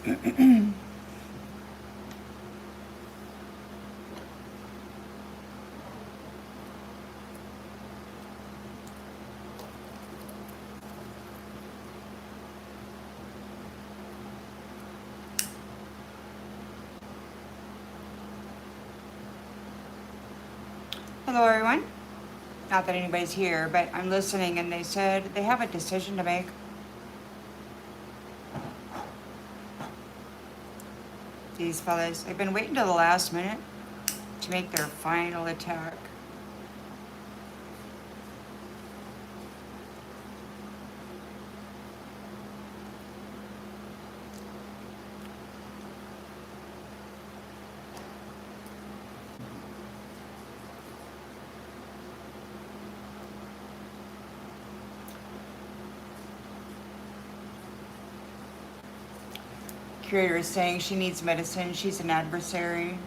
Hello, everyone. Not that anybody's here, but I'm listening, and they said they have a decision to make. These fellas, they've been waiting till the last minute to make their final attack. Creator is saying she needs medicine. She's an adversary.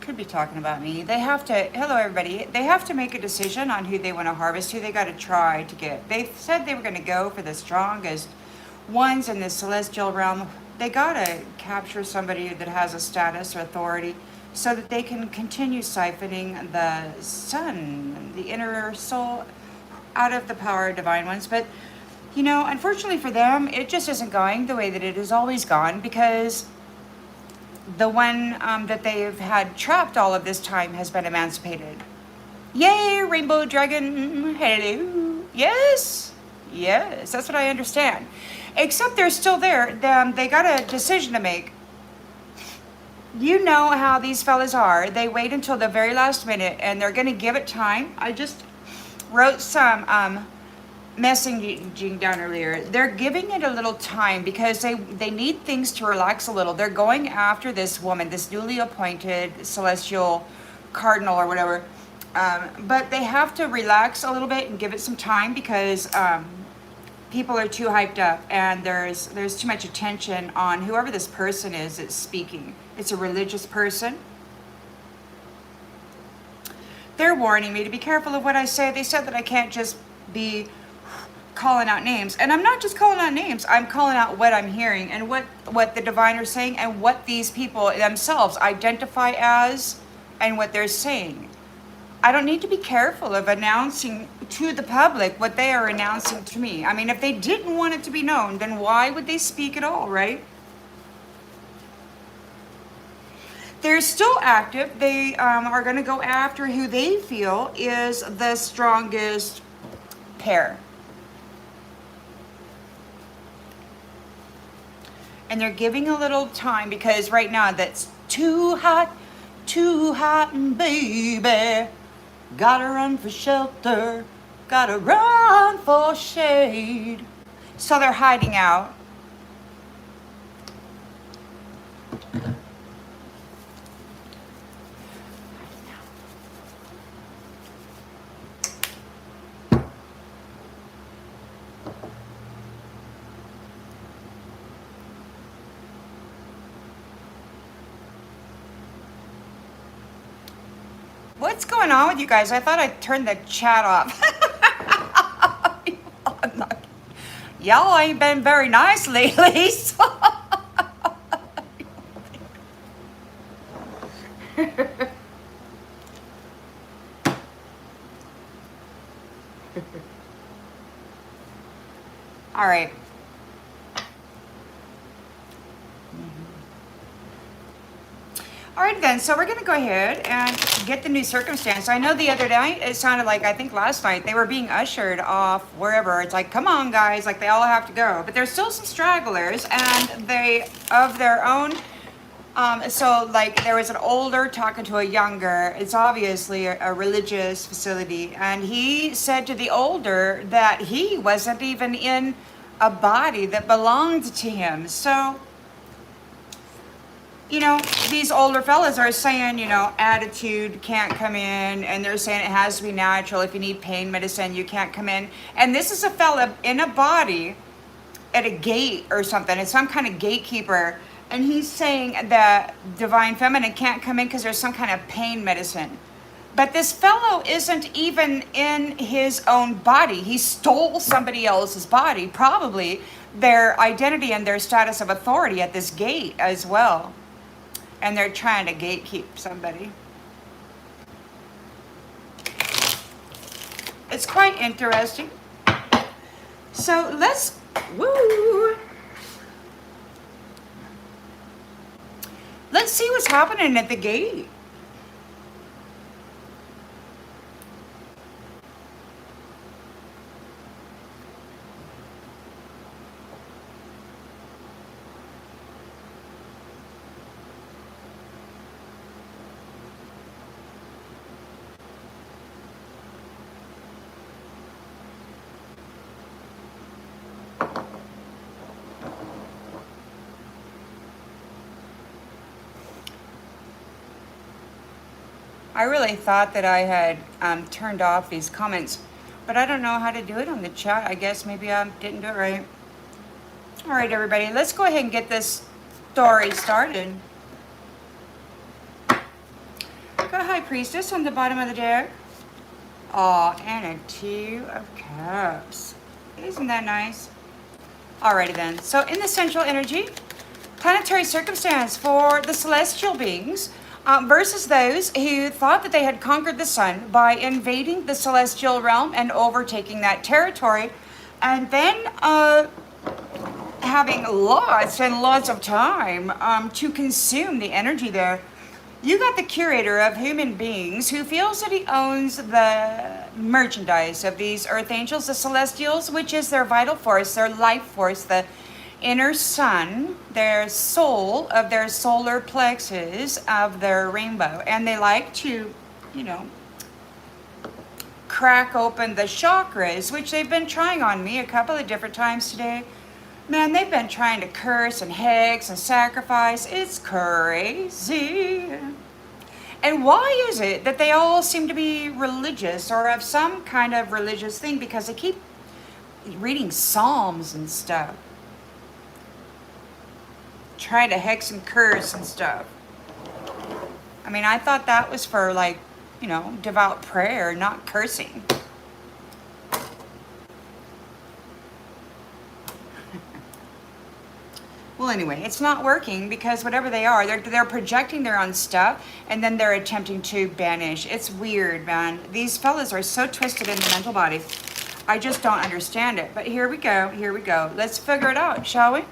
Could be talking about me. They have to, hello everybody, they have to make a decision on who they want to harvest, who they got to try to get. They said they were going to go for the strongest ones in the celestial realm. They got to capture somebody that has a status or authority so that they can continue siphoning the sun, the inner soul, out of the power of divine ones. But you know, unfortunately for them, it just isn't going the way that it has always gone, because the one that they've had trapped all of this time has been emancipated. Yay, rainbow dragon, hello. Yes, yes, that's what I understand. Except they're still there. They got a decision to make. You know how these fellas are. They wait until the very last minute, and they're going to give it time. I just wrote some messaging down earlier. They're giving it a little time because they need things to relax a little. They're going after this woman, this newly appointed celestial cardinal or whatever, but they have to relax a little bit and give it some time, because people are too hyped up, and there's too much attention on whoever this person is that's speaking. It's a religious person. They're warning me to be careful of what I say. They said that I can't just be calling out names, and I'm not just calling out names. I'm calling out what I'm hearing and what the divine are saying, and what these people themselves identify as, and what they're saying. I don't need to be careful of announcing to the public what they are announcing to me. I mean, if they didn't want it to be known, then why would they speak at all, right? They're still active. They are going to go after who they feel is the strongest pair. And they're giving a little time, because right now that's too hot, baby. Gotta run for shelter, gotta run for shade. So they're hiding out. What's going on with you guys? I thought I turned the chat off. Y'all ain't been very nice lately. So all right. All right then, so we're going to go ahead and get the new circumstance. I know the other night, it sounded like, I think last night, they were being ushered off wherever. It's like, come on guys, like they all have to go. But there's still some stragglers, and they, of their own, so like there was an older talking to a younger. It's obviously a religious facility. And he said to the older that he wasn't even in a body that belonged to him. So, you know, these older fellas are saying, you know, attitude can't come in, and they're saying it has to be natural. If you need pain medicine, you can't come in. And this is a fella in a body at a gate or something. It's some kind of gatekeeper. And he's saying that divine feminine can't come in because there's some kind of pain medicine. But this fellow isn't even in his own body. He stole somebody else's body, probably, their identity and their status of authority at this gate as well. And they're trying to gatekeep somebody. It's quite interesting. So let's, woo! Let's see what's happening at the gate. I really thought that I had turned off these comments, but I don't know how to do it on the chat. I guess maybe I didn't do it right. All right, everybody, let's go ahead and get this story started. Got High Priestess on the bottom of the deck. Oh, and a Two of Cups. Isn't that nice? Alrighty then. So in the central energy, planetary circumstance for the celestial beings versus those who thought that they had conquered the sun by invading the celestial realm and overtaking that territory, and then having lots and lots of time to consume the energy there. You got the curator of human beings who feels that he owns the merchandise of these earth angels, the celestials, which is their vital force, their life force, the inner sun, their soul of their solar plexus of their rainbow. And they like to, crack open the chakras, which they've been trying on me a couple of different times today. Man, they've been trying to curse and hex and sacrifice. It's crazy. And why is it that they all seem to be religious or have some kind of religious thing? Because they keep reading psalms and stuff. Trying to hex and curse and stuff. I mean, I thought that was for devout prayer, not cursing. Well, anyway, it's not working because whatever they are, they're projecting their own stuff and then they're attempting to banish. It's weird, man. These fellas are so twisted in the mental body. I just don't understand it. But here we go. Here we go. Let's figure it out, shall we?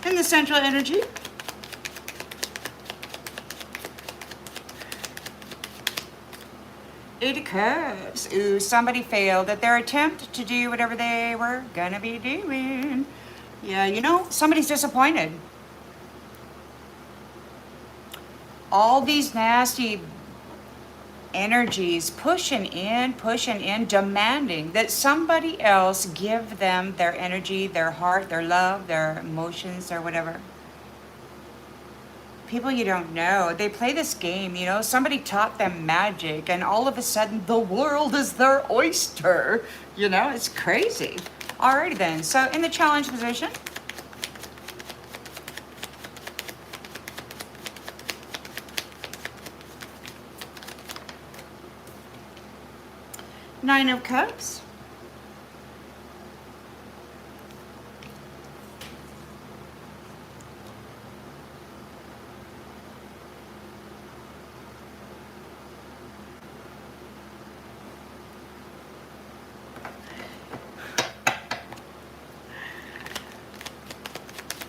In the central energy, Eight of Cups. Ooh, somebody failed at their attempt to do whatever they were gonna be doing. Yeah, somebody's disappointed. All these nasty energies pushing in, demanding that somebody else give them their energy, their heart, their love, their emotions, or whatever. People you don't know, they play this game, somebody taught them magic and all of a sudden the world is their oyster. It's crazy. Alrighty then, so in the challenge position, Nine of Cups,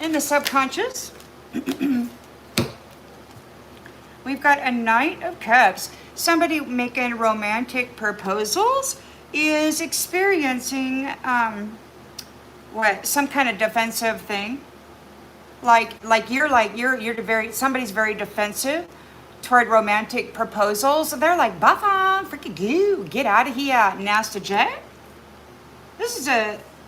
in the subconscious, we've got a Knight of Cups. Somebody making romantic proposals is experiencing some kind of defensive thing. Somebody's very defensive toward romantic proposals. They're like, "Buffon, freaking goo, get out of here, nasty Jack."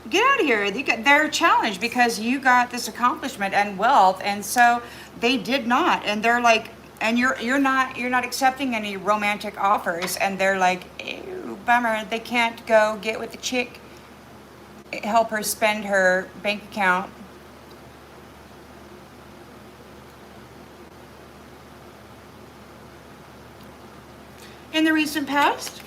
Get out of here. They're challenged because you got this accomplishment and wealth, and so they did not. And they're like, and you're not accepting any romantic offers, and they're like, ew, bummer. They can't go get with the chick, help her spend her bank account. distant past.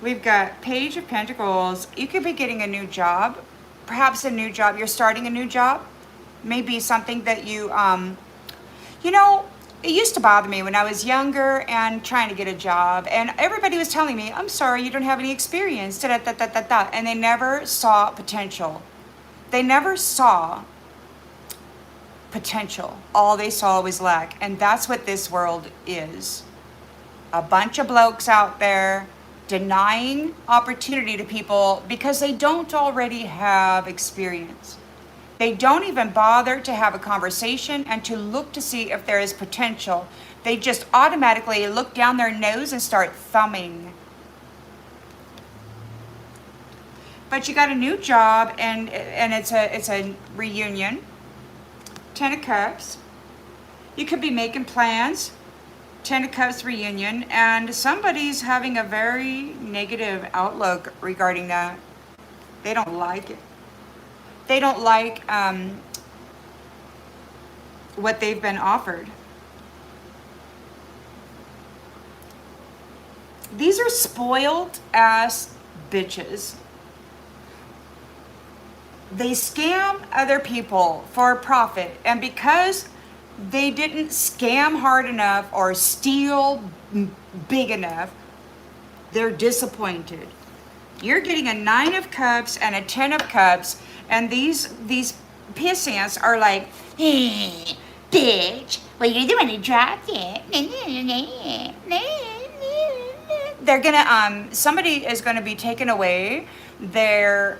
We've got Page of Pentacles. You could be getting a new job. Perhaps a new job. You're starting a new job. Maybe something that you, you know, it used to bother me when I was younger and trying to get a job. And everybody was telling me, I'm sorry, you don't have any experience. Da, da, da, da, da, da. And they never saw potential. They never saw potential. All they saw was lack. And that's what this world is. A bunch of blokes out there denying opportunity to people because they don't already have experience. They don't even bother to have a conversation and to look to see if there is potential. They just automatically look down their nose and start thumbing. But you got a new job, and it's a reunion. 10 of Cups. You could be making plans. 10 of Cups reunion, and somebody's having a very negative outlook regarding that. They don't like it. They don't like what they've been offered. These are spoiled ass bitches. They scam other people for profit, and because they didn't scam hard enough or steal big enough, they're disappointed. You're getting a 9 of Cups and a 10 of Cups, and these pissants are like, hey, bitch, well, you're the one who dropped it. They're gonna, somebody is gonna be taking away their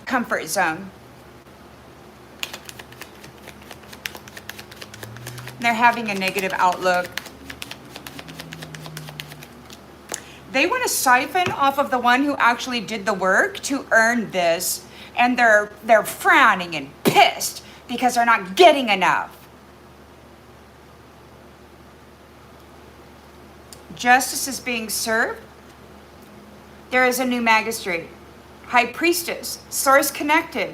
comfort zone. They're having a negative outlook. They want to siphon off of the one who actually did the work to earn this, and they're frowning and pissed because they're not getting enough. Justice is being served. There is a new magistrate. High Priestess, source connected.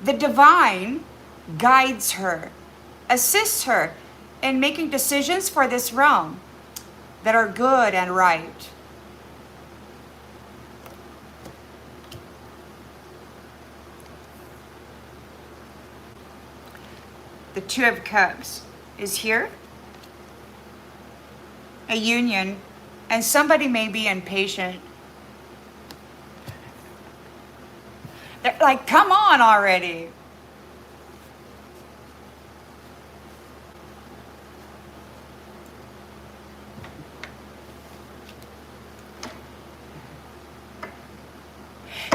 The divine guides her, assists her in making decisions for this realm that are good and right. The 2 of Cups is here. A union, and somebody may be impatient. They're like, come on already.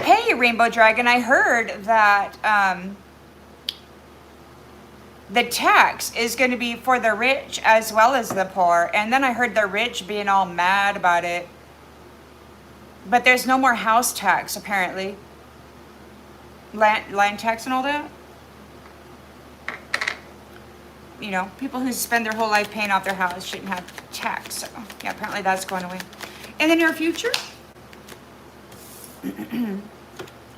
Hey, Rainbow Dragon, I heard that the tax is going to be for the rich as well as the poor. And then I heard the rich being all mad about it. But there's no more house tax, apparently. Land tax and all that. You know, people who spend their whole life paying off their house shouldn't have tax. So, yeah, apparently that's going away. In the near future,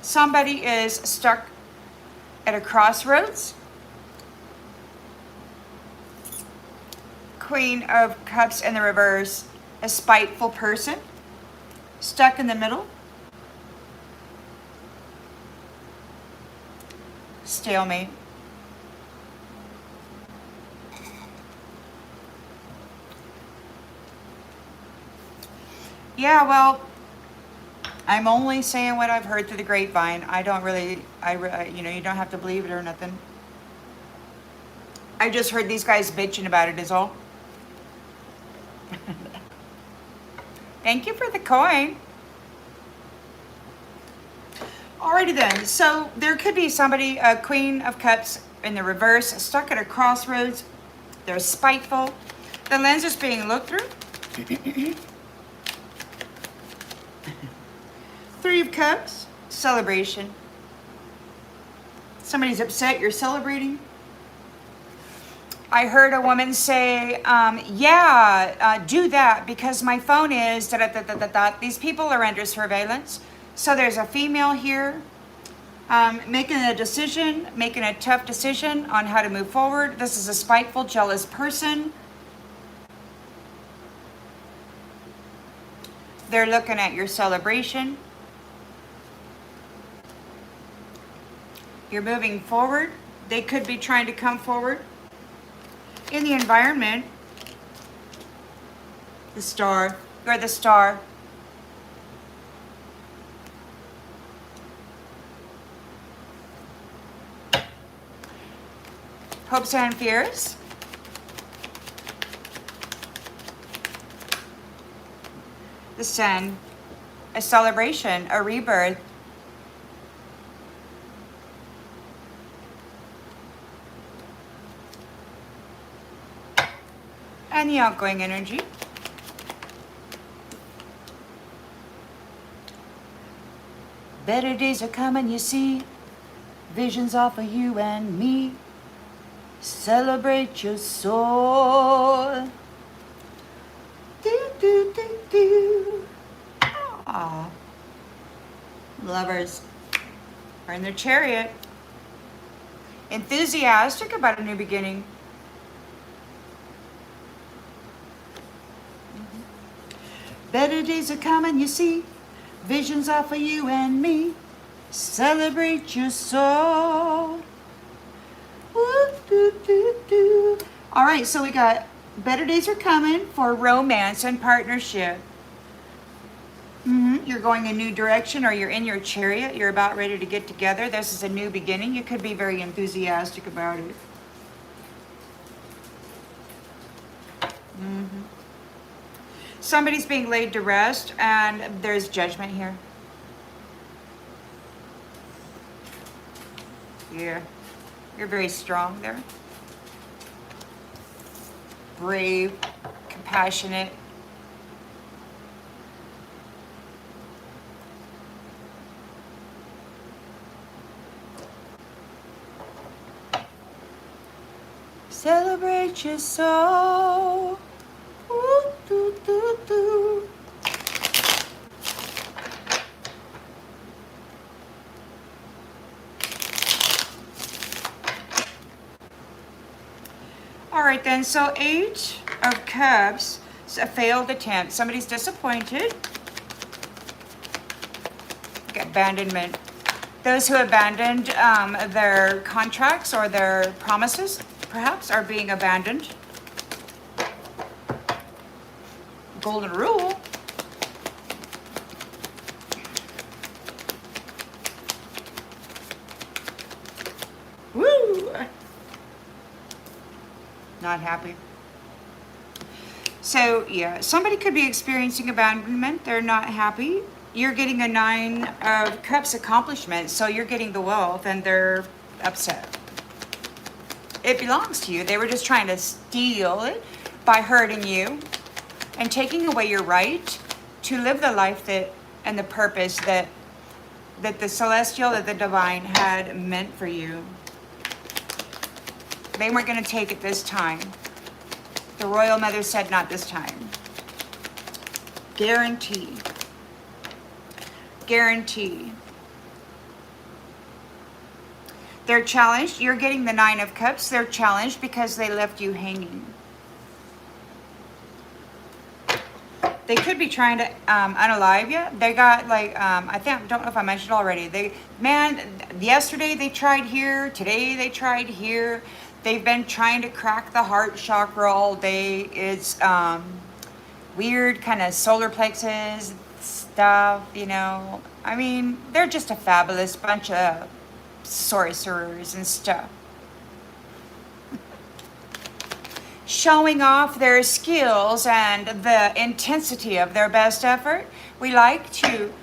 somebody is stuck at a crossroads. Queen of Cups in the reverse, a spiteful person, stuck in the middle. Stalemate. Yeah, well, I'm only saying what I've heard through the grapevine. I don't really, you know, you don't have to believe it or nothing. I just heard these guys bitching about it is all. Thank you for the coin. Alrighty then, so there could be somebody, a Queen of Cups in the reverse, stuck at a crossroads. They're spiteful. The lens is being looked through. 3 of Cups, celebration. Somebody's upset, you're celebrating. I heard a woman say, do that because my phone is, da, da, da, da, da, da. These people are under surveillance. So there's a female here making a decision, making a tough decision on how to move forward. This is a spiteful, jealous person. They're looking at your celebration. You're moving forward. They could be trying to come forward. In the environment, the star, you're the star. Hopes and fears. The sun, a celebration, a rebirth. And the outgoing energy. Better days are coming, you see. Visions offer you and me. Celebrate your soul. Do, do, do, do. Aww. Lovers are in their chariot. Enthusiastic about a new beginning. Better days are coming, you see. Visions are for you and me. Celebrate your soul. Woo, doo, doo, doo. All right, so we got better days are coming for romance and partnership. You're going a new direction, or you're in your chariot. You're about ready to get together. This is a new beginning. You could be very enthusiastic about it. Somebody's being laid to rest, and there's judgment here. Yeah, you're very strong there. Brave, compassionate. Celebrate your soul. Ooh, doo, doo, doo. All right then, so 8 of Cups, it's a failed attempt. Somebody's disappointed. Abandonment. Those who abandoned their contracts or their promises, perhaps, are being abandoned. Golden rule. Woo! Not happy. So yeah, somebody could be experiencing abandonment. They're not happy. You're getting a 9 of Cups accomplishment, so you're getting the wealth, and they're upset. It belongs to you. They were just trying to steal it by hurting you and taking away your right to live the life that and the purpose that the celestial, that the divine had meant for you. They weren't going to take it this time. The royal mother said not this time. Guarantee. Guarantee. They're challenged. You're getting the 9 of Cups. They're challenged because they left you hanging. They could be trying to unalive you. They got like, don't know if I mentioned already. Yesterday they tried here. Today they tried here. They've been trying to crack the heart chakra all day. It's weird kind of solar plexus stuff, you know. I mean, they're just a fabulous bunch of sorcerers and stuff. Showing off their skills and the intensity of their best effort. We like to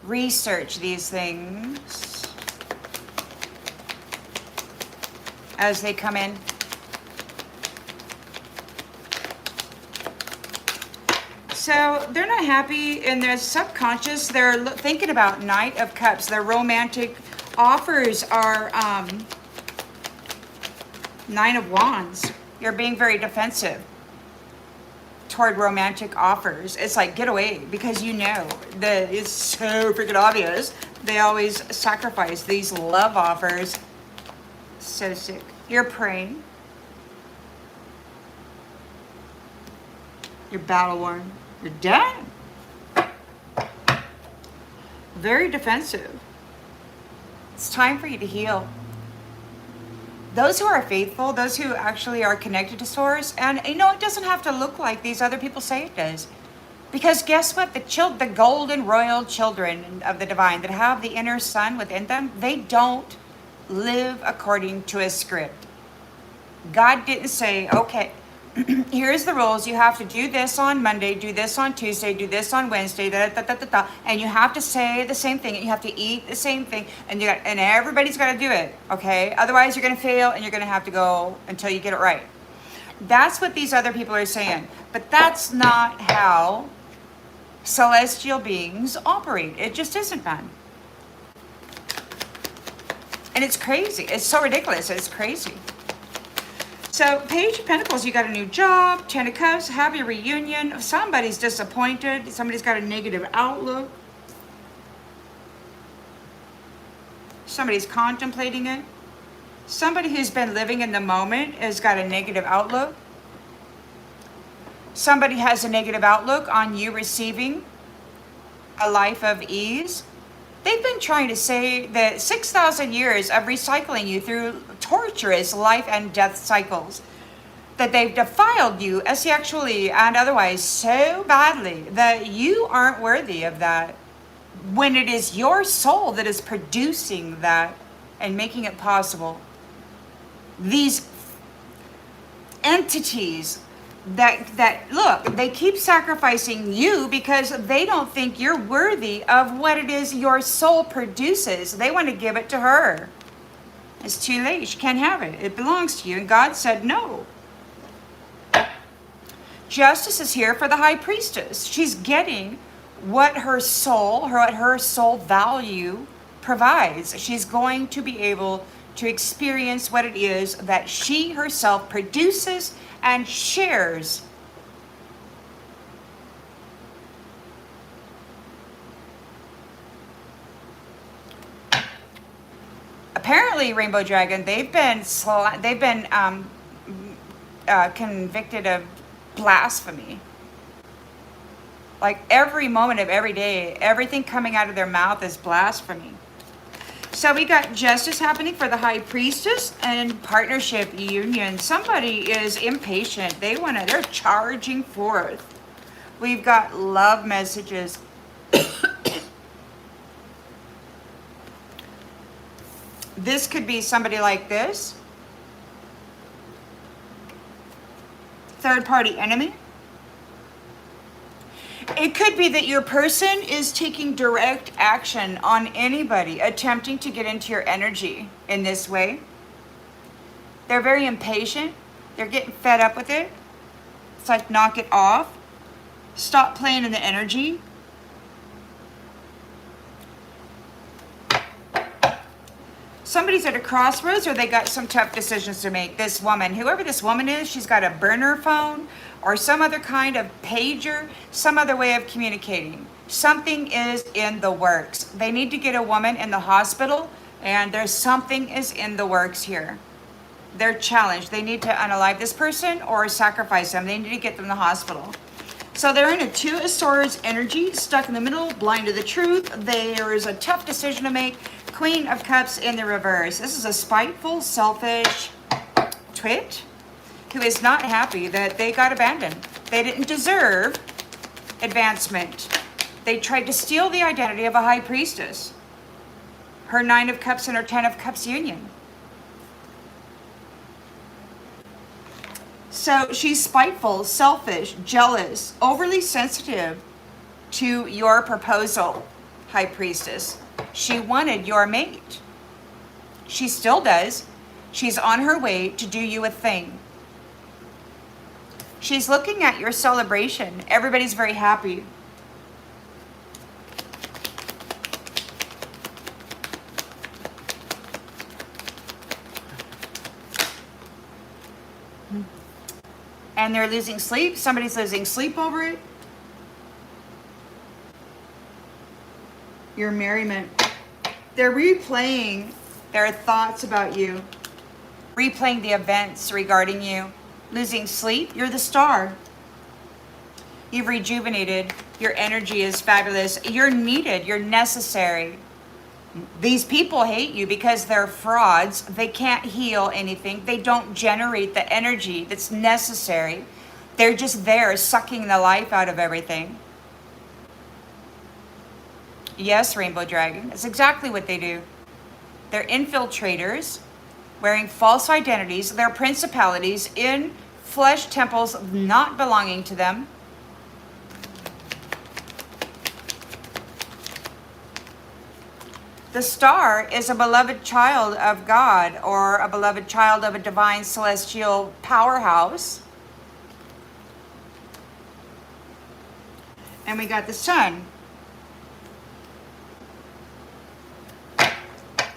research these things as they come in. So they're not happy in their subconscious. They're thinking about Knight of Cups. Their romantic offers are 9 of Wands. You're being very defensive toward romantic offers. It's like, get away, because you know that it's so freaking obvious. They always sacrifice these love offers. So sick. You're praying. You're battle worn. You're done. Very defensive. It's time for you to heal. Those who are faithful, those who actually are connected to Source, and you know, it doesn't have to look like these other people say it does. Because guess what? The golden royal children of the divine that have the inner sun within them, they don't live according to a script. God didn't say, okay, here's the rules. You have to do this on Monday, do this on Tuesday, do this on Wednesday, and you have to say the same thing, and you have to eat the same thing, and everybody's got to do it, okay? Otherwise, you're going to fail, and you're going to have to go until you get it right. That's what these other people are saying, but that's not how celestial beings operate. It just isn't, man. And it's crazy. It's so ridiculous. It's crazy. So, Page of Pentacles, you got a new job. 10 of Cups, happy reunion. Somebody's disappointed. Somebody's got a negative outlook. Somebody's contemplating it. Somebody who's been living in the moment has got a negative outlook. Somebody has a negative outlook on you receiving a life of ease. They've been trying to say that 6,000 years of recycling you through torturous life and death cycles, that they've defiled you sexually and otherwise so badly that you aren't worthy of that, when it is your soul that is producing that and making it possible. These entities that look, they keep sacrificing you because they don't think you're worthy of what it is your soul produces. They want to give it to her. It's too late. She can't have it. It belongs to you. And God said no. Justice is here for the High Priestess. She's getting what her soul value provides. She's going to be able to experience what it is that she herself produces and shares. Apparently, Rainbow Dragon, they've been convicted of blasphemy. Like every moment of every day, everything coming out of their mouth is blasphemy. So we got justice happening for the High Priestess and partnership union. Somebody is impatient. They're charging forth. We've got love messages. This could be somebody like this. Third party enemy. It could be that your person is taking direct action on anybody attempting to get into your energy in this way. They're very impatient. They're getting fed up with it. It's like, knock it off. Stop playing in the energy. Somebody's at a crossroads, or they got some tough decisions to make. This woman, whoever this woman is, she's got a burner phone or some other kind of pager, some other way of communicating. Something is in the works. They need to get a woman in the hospital, and there's something is in the works here. They're challenged. They need to unalive this person or sacrifice them. They need to get them to the hospital. So they're in a Two of Swords energy, stuck in the middle, blind to the truth. There is a tough decision to make. Queen of Cups in the reverse. This is a spiteful, selfish twit who is not happy that they got abandoned. They didn't deserve advancement. They tried to steal the identity of a High Priestess. Her 9 of Cups and her 10 of Cups union. So she's spiteful, selfish, jealous, overly sensitive to your proposal, High Priestess. She wanted your mate. She still does. She's on her way to do you a thing. She's looking at your celebration. Everybody's very happy. and they're losing sleep. Somebody's losing sleep over it. Your merriment. They're replaying their thoughts about you, replaying the events regarding you. Losing sleep. You're the star. You've rejuvenated. Your energy is fabulous. You're needed. You're necessary. These people hate you because they're frauds. They can't heal anything. They don't generate the energy that's necessary. They're just there sucking the life out of everything. Yes, Rainbow Dragon. That's exactly what they do. They're infiltrators, wearing false identities. They're principalities in flesh temples not belonging to them. The star is a beloved child of God, or a beloved child of a divine celestial powerhouse. And we got the sun.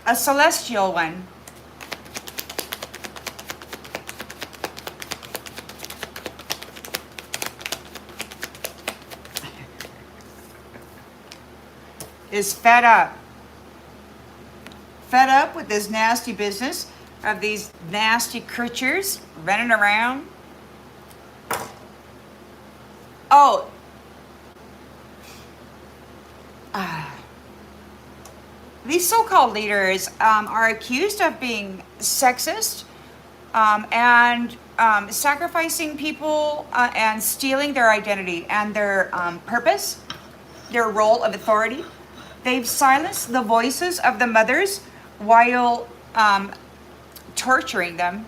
A celestial one. Is fed up. Fed up with this nasty business of these nasty creatures running around. Oh. These so-called leaders are accused of being sexist and sacrificing people and stealing their identity and their purpose, their role of authority. They've silenced the voices of the mothers while torturing them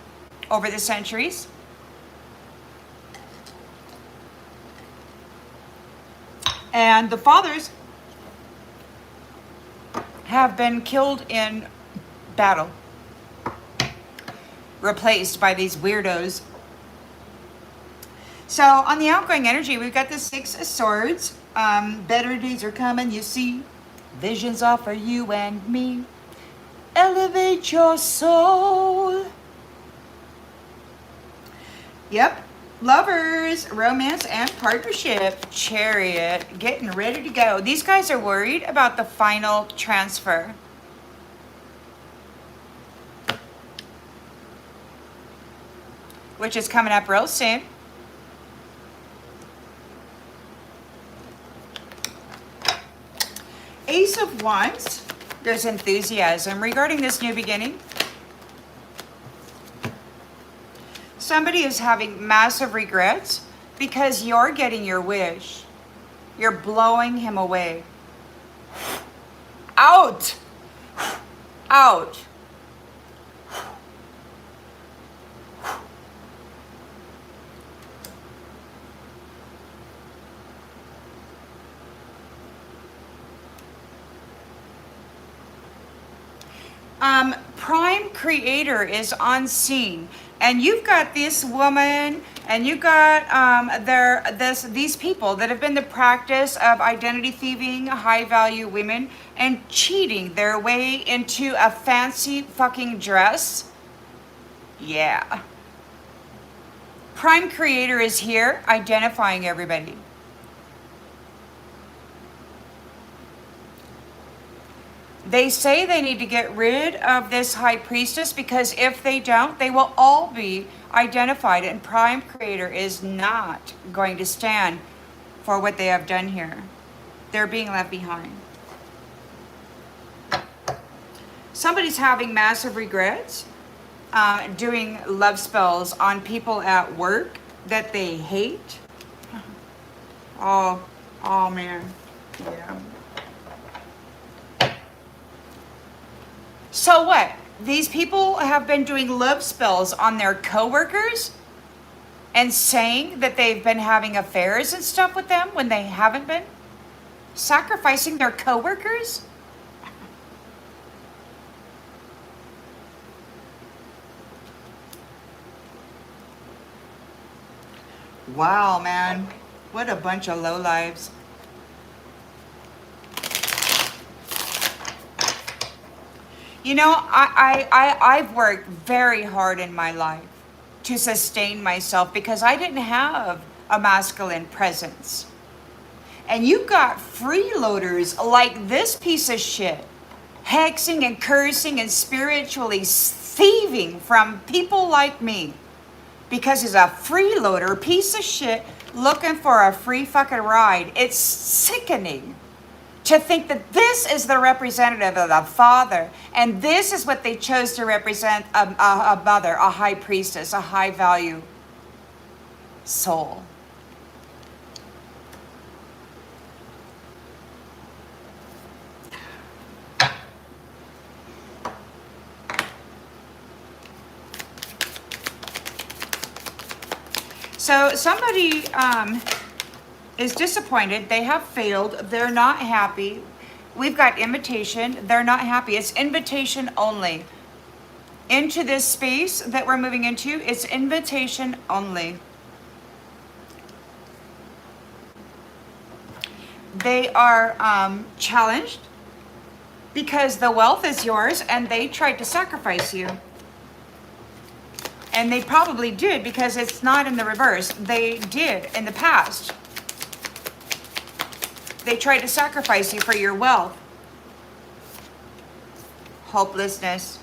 over the centuries. And the fathers have been killed in battle, replaced by these weirdos. So on the outgoing energy, we've got the Six of Swords. Better days are coming, you see. Visions are for you and me. Elevate your soul. Yep. Lovers, romance, and partnership. Chariot, getting ready to go. These guys are worried about the final transfer. Which is coming up real soon. Ace of Wands. There's enthusiasm regarding this new beginning. Somebody is having massive regrets because you're getting your wish. You're blowing him away. Out! Out! Prime Creator is on scene, and you've got this woman, and you got these people that have been the practice of identity thieving high value women and cheating their way into a fancy fucking dress. Yeah. Prime Creator is here identifying everybody. They say they need to get rid of this high priestess because if they don't, they will all be identified, and Prime Creator is not going to stand for what they have done here. They're being left behind. Somebody's having massive regrets, doing love spells on people at work that they hate. Oh man, yeah. So what? These people have been doing love spells on their coworkers and saying that they've been having affairs and stuff with them when they haven't been? Sacrificing their coworkers? Wow, man. What a bunch of lowlives. You know, I've worked very hard in my life to sustain myself because I didn't have a masculine presence. And you got freeloaders like this piece of shit, hexing and cursing and spiritually thieving from people like me because he's a freeloader piece of shit looking for a free fucking ride. It's sickening to think that this is the representative of the Father, and this is what they chose to represent a mother, a high priestess, a high value soul. So somebody is disappointed. They have failed. They're not happy. We've got invitation. They're not happy. It's invitation only. Into this space that we're moving into, it's invitation only. They are challenged because the wealth is yours and they tried to sacrifice you. And they probably did because it's not in the reverse. They did in the past. They tried to sacrifice you for your wealth. Hopelessness.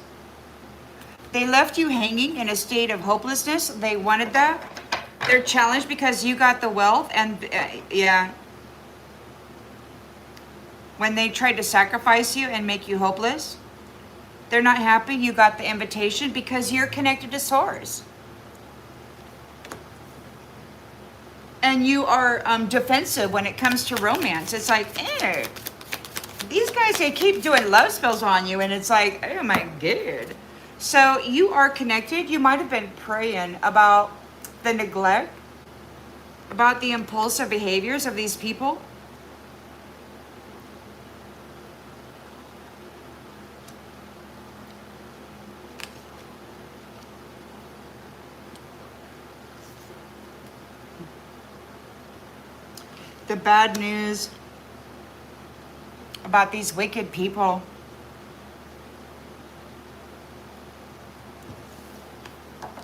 They left you hanging in a state of hopelessness. They wanted that. They're challenged because you got the wealth and yeah. When they tried to sacrifice you and make you hopeless, they're not happy you got the invitation because you're connected to Source. And you are defensive when it comes to romance. It's like, these guys, they keep doing love spells on you. And it's like, oh my God. So you are connected. You might have been praying about the neglect, about the impulsive behaviors of these people. The bad news about these wicked people.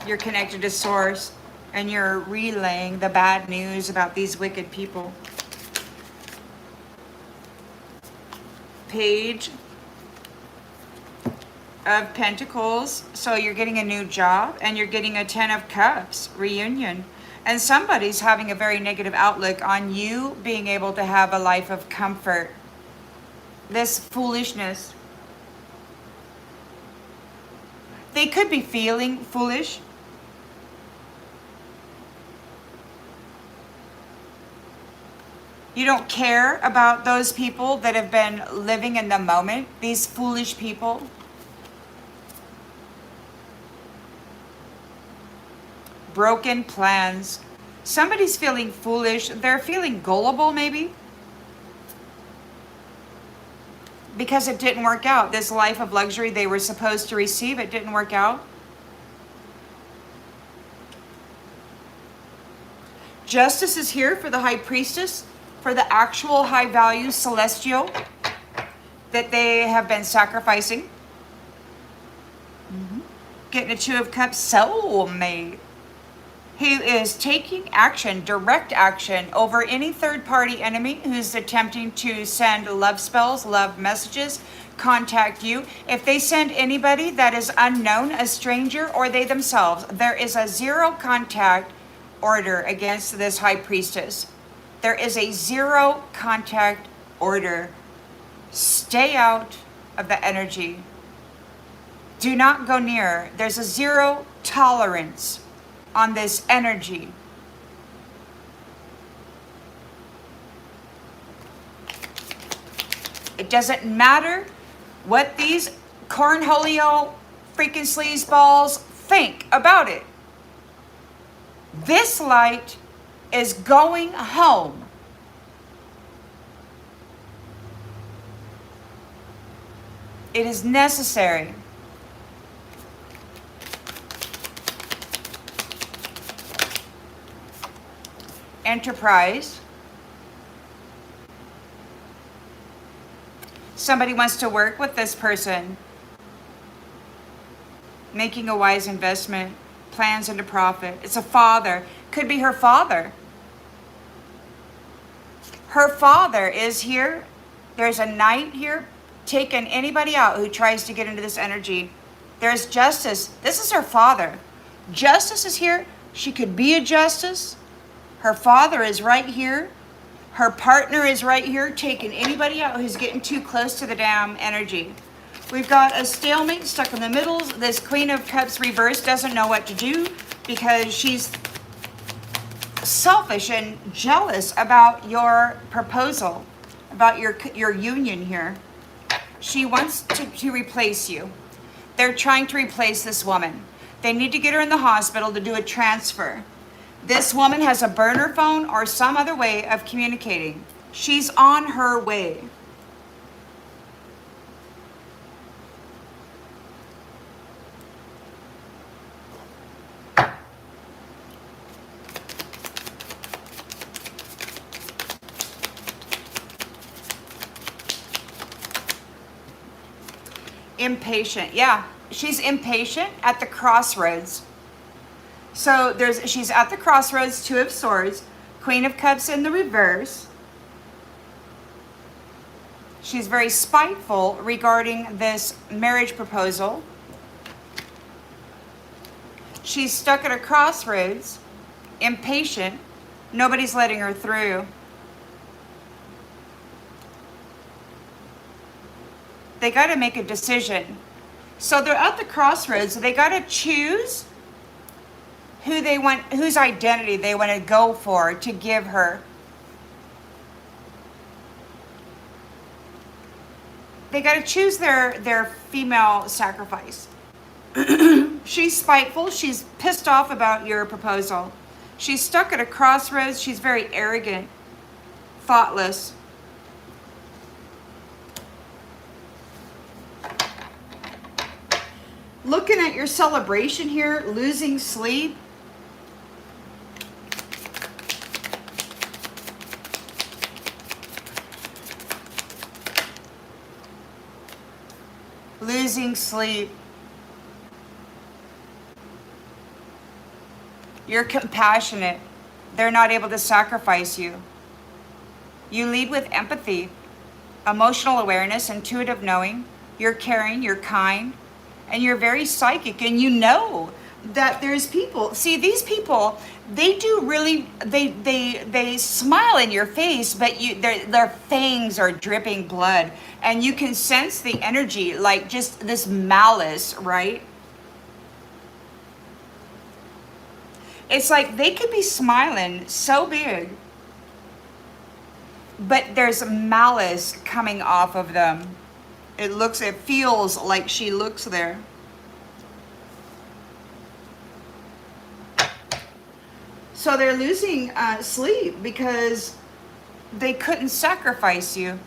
You're connected to Source and you're relaying the bad news about these wicked people. Page of Pentacles. So you're getting a new job and you're getting a 10 of Cups reunion. And somebody's having a very negative outlook on you being able to have a life of comfort. This foolishness. They could be feeling foolish. You don't care about those people that have been living in the moment, these foolish people. Broken plans. Somebody's feeling foolish. They're feeling gullible maybe. Because it didn't work out. This life of luxury they were supposed to receive, it didn't work out. Justice is here for the High Priestess, for the actual high value celestial that they have been sacrificing. Getting a 2 of Cups, soulmate. Who is taking action, direct action over any third-party enemy who's attempting to send love spells, love messages, contact you. If they send anybody that is unknown, a stranger, or they themselves, there is a 0 contact order against this High Priestess. There is a 0 contact order. Stay out of the energy. Do not go near. There's a 0 tolerance on this energy. It doesn't matter what these cornholio freaking sleazeballs think about it. This light is going home. It is necessary. Enterprise. Somebody wants to work with this person, making a wise investment. plans into profit. It's a father. Could be her father. Her father is here. There's a knight here taking anybody out who tries to get into this energy. There's justice. This is her father. Justice is here. She could be a justice. Her father is right here. Her partner is right here taking anybody out who's getting too close to the damn energy. We've got a stalemate stuck in the middle. This Queen of Cups reversed doesn't know what to do because she's selfish and jealous about your proposal, about your union here. She wants to replace you. They're trying to replace this woman. They need to get her in the hospital to do a transfer. This woman has a burner phone or some other way of communicating. She's on her way. Impatient. Yeah, she's impatient at the crossroads. So she's at the crossroads, Two of Swords, Queen of Cups in the reverse. She's very spiteful regarding this marriage proposal. She's stuck at a crossroads, impatient. Nobody's letting her through. They got to make a decision. So they're at the crossroads. They got to choose who they want, whose identity they want to go for to give her. They got to choose their female sacrifice. She's spiteful. She's pissed off about your proposal. She's stuck at a crossroads. She's very arrogant, thoughtless. Looking at your celebration here, losing sleep. Losing sleep. You're compassionate. They're not able to sacrifice you. You lead with empathy, emotional awareness, intuitive knowing. You're caring, you're kind. And you're very psychic, and you know that there's people. See, these people, they do really, they smile in your face, but their fangs are dripping blood, and you can sense the energy, like just this malice, right? It's like they could be smiling so big, but there's malice coming off of them. It feels like she looks there. So they're losing sleep because they couldn't sacrifice you.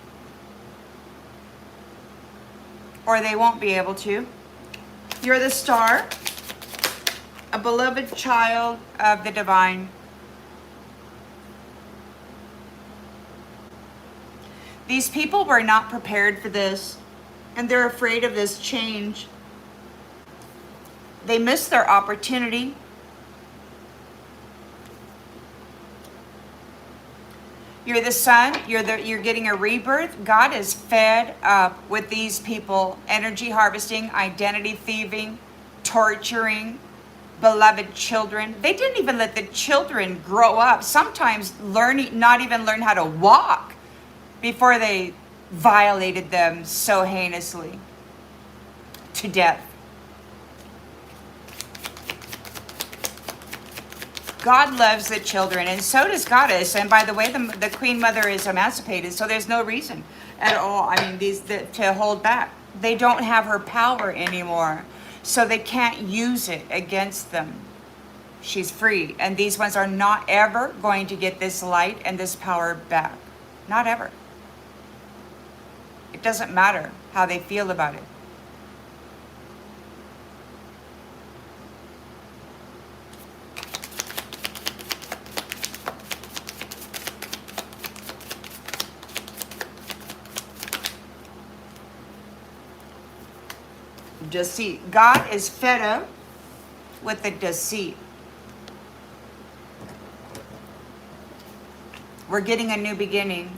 Or they won't be able to. You're the star, a beloved child of the divine. These people were not prepared for this. And they're afraid of this change. They missed their opportunity. You're the sun. You're getting a rebirth. God is fed up with these people. Energy harvesting, identity thieving, torturing beloved children. They didn't even let the children grow up. Sometimes not even learn how to walk before they violated them so heinously to death. God loves the children, and so does Goddess. And by the way, the Queen Mother is emancipated, so there's no reason at all, to hold back. They don't have her power anymore, so they can't use it against them. She's free, and these ones are not ever going to get this light and this power back. Not ever. It doesn't matter how they feel about it. Just see, God is fed up with the deceit. We're getting a new beginning.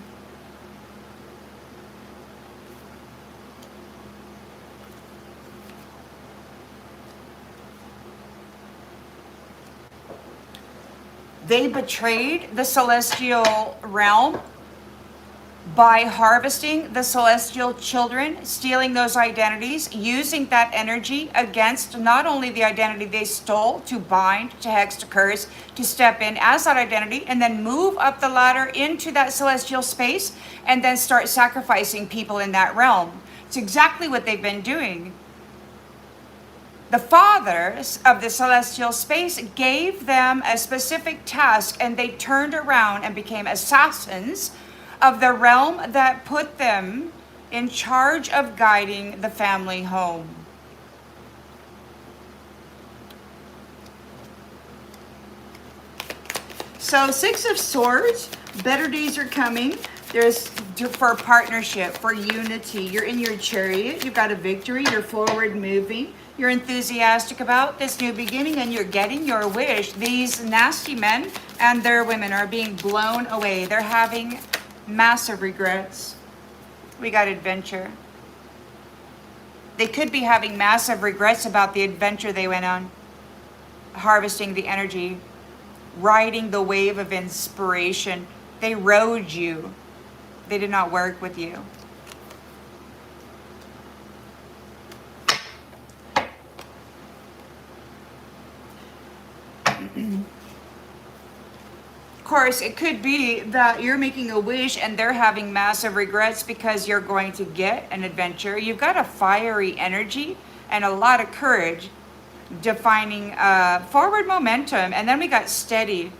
They betrayed the celestial realm by harvesting the celestial children, stealing those identities, using that energy against not only the identity they stole to bind, to hex, to curse, to step in as that identity, and then move up the ladder into that celestial space, and then start sacrificing people in that realm. It's exactly what they've been doing. The fathers of the celestial space gave them a specific task, and they turned around and became assassins of the realm that put them in charge of guiding the family home. So 6 of Swords, better days are coming. There's for partnership, for unity. You're in your chariot, you've got a victory, you're forward moving. You're enthusiastic about this new beginning, and you're getting your wish. These nasty men and their women are being blown away. They're having massive regrets. We got adventure. They could be having massive regrets about the adventure they went on. Harvesting the energy, riding the wave of inspiration. They rode you. They did not work with you. Of course, it could be that you're making a wish and they're having massive regrets because you're going to get an adventure. You've got a fiery energy and a lot of courage, defining forward momentum. And then we got steady,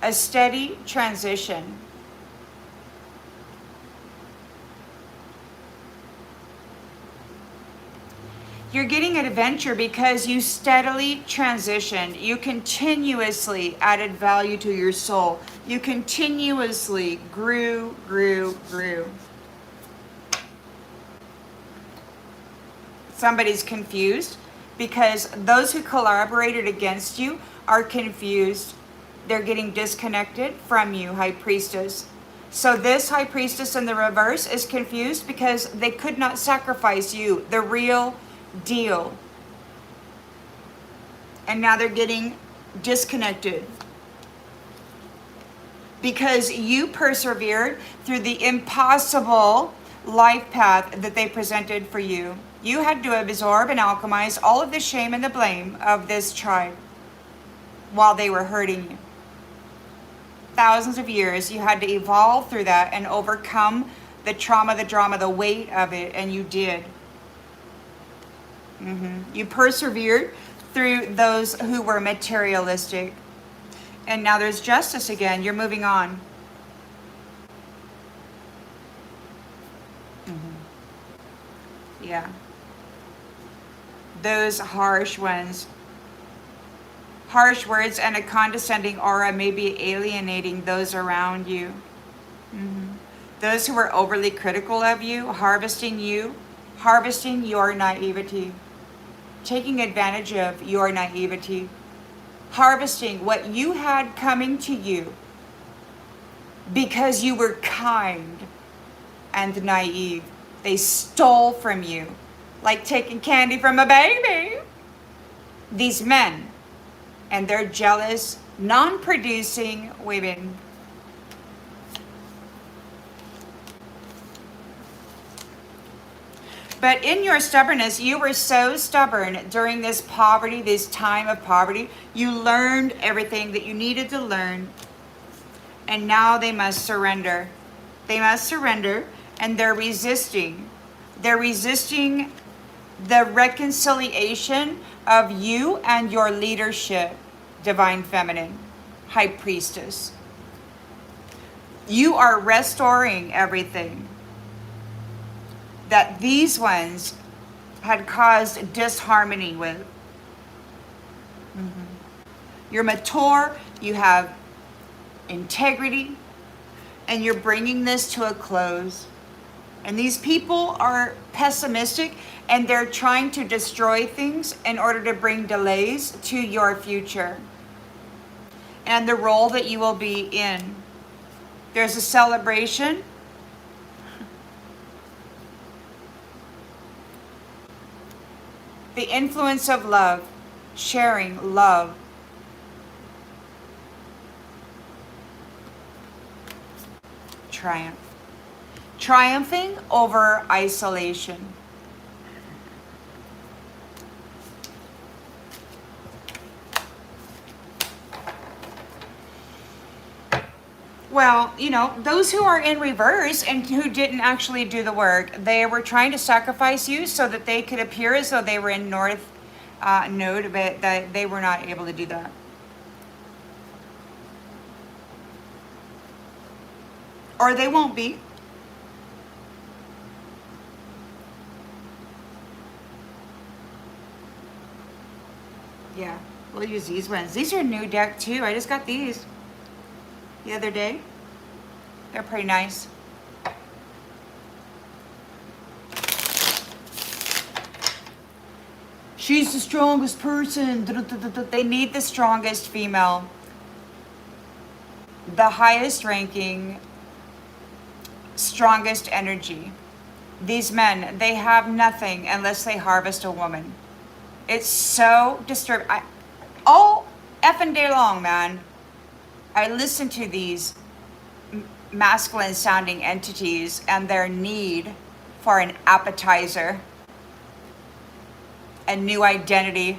a steady transition. You're getting an adventure because you steadily transitioned. You continuously added value to your soul. You continuously grew. Somebody's confused because those who collaborated against you are confused. They're getting disconnected from you, High Priestess. So this High Priestess in the reverse is confused because they could not sacrifice you, the real deal. And now they're getting disconnected because you persevered through the impossible life path that they presented for you. You had to absorb and alchemize all of the shame and the blame of this tribe while they were hurting you. Thousands of years you had to evolve through that and overcome the trauma, the drama, the weight of it, and you did. You persevered through those who were materialistic. And now there's justice again. You're moving on. Yeah. Those harsh ones. Harsh words and a condescending aura may be alienating those around you. Those who were overly critical of you, harvesting your naivety. Taking advantage of your naivety, harvesting what you had coming to you because you were kind and naive. They stole from you like taking candy from a baby. These men and their jealous, non-producing women. But in your stubbornness, you were so stubborn during this poverty, this time of poverty. You learned everything that you needed to learn. And now they must surrender. They must surrender, and they're resisting. They're resisting the reconciliation of you and your leadership, Divine Feminine, High Priestess. You are restoring everything that these ones had caused disharmony with. You're mature, you have integrity, and you're bringing this to a close. And these people are pessimistic and they're trying to destroy things in order to bring delays to your future and the role that you will be in. There's a celebration. The influence of love, sharing love. Triumph. Triumphing over isolation. Well, you know, those who are in reverse and who didn't actually do the work, they were trying to sacrifice you so that they could appear as though they were in North Node, but that they were not able to do that. Or they won't be. Yeah, we'll use these ones. These are new deck too. I just got these the other day. They're pretty nice. She's the strongest person. They need the strongest female. The highest ranking, strongest energy. These men, they have nothing unless they harvest a woman. It's so disturbing. All effing day long, man, I listen to these masculine sounding entities and their need for an appetizer, a new identity.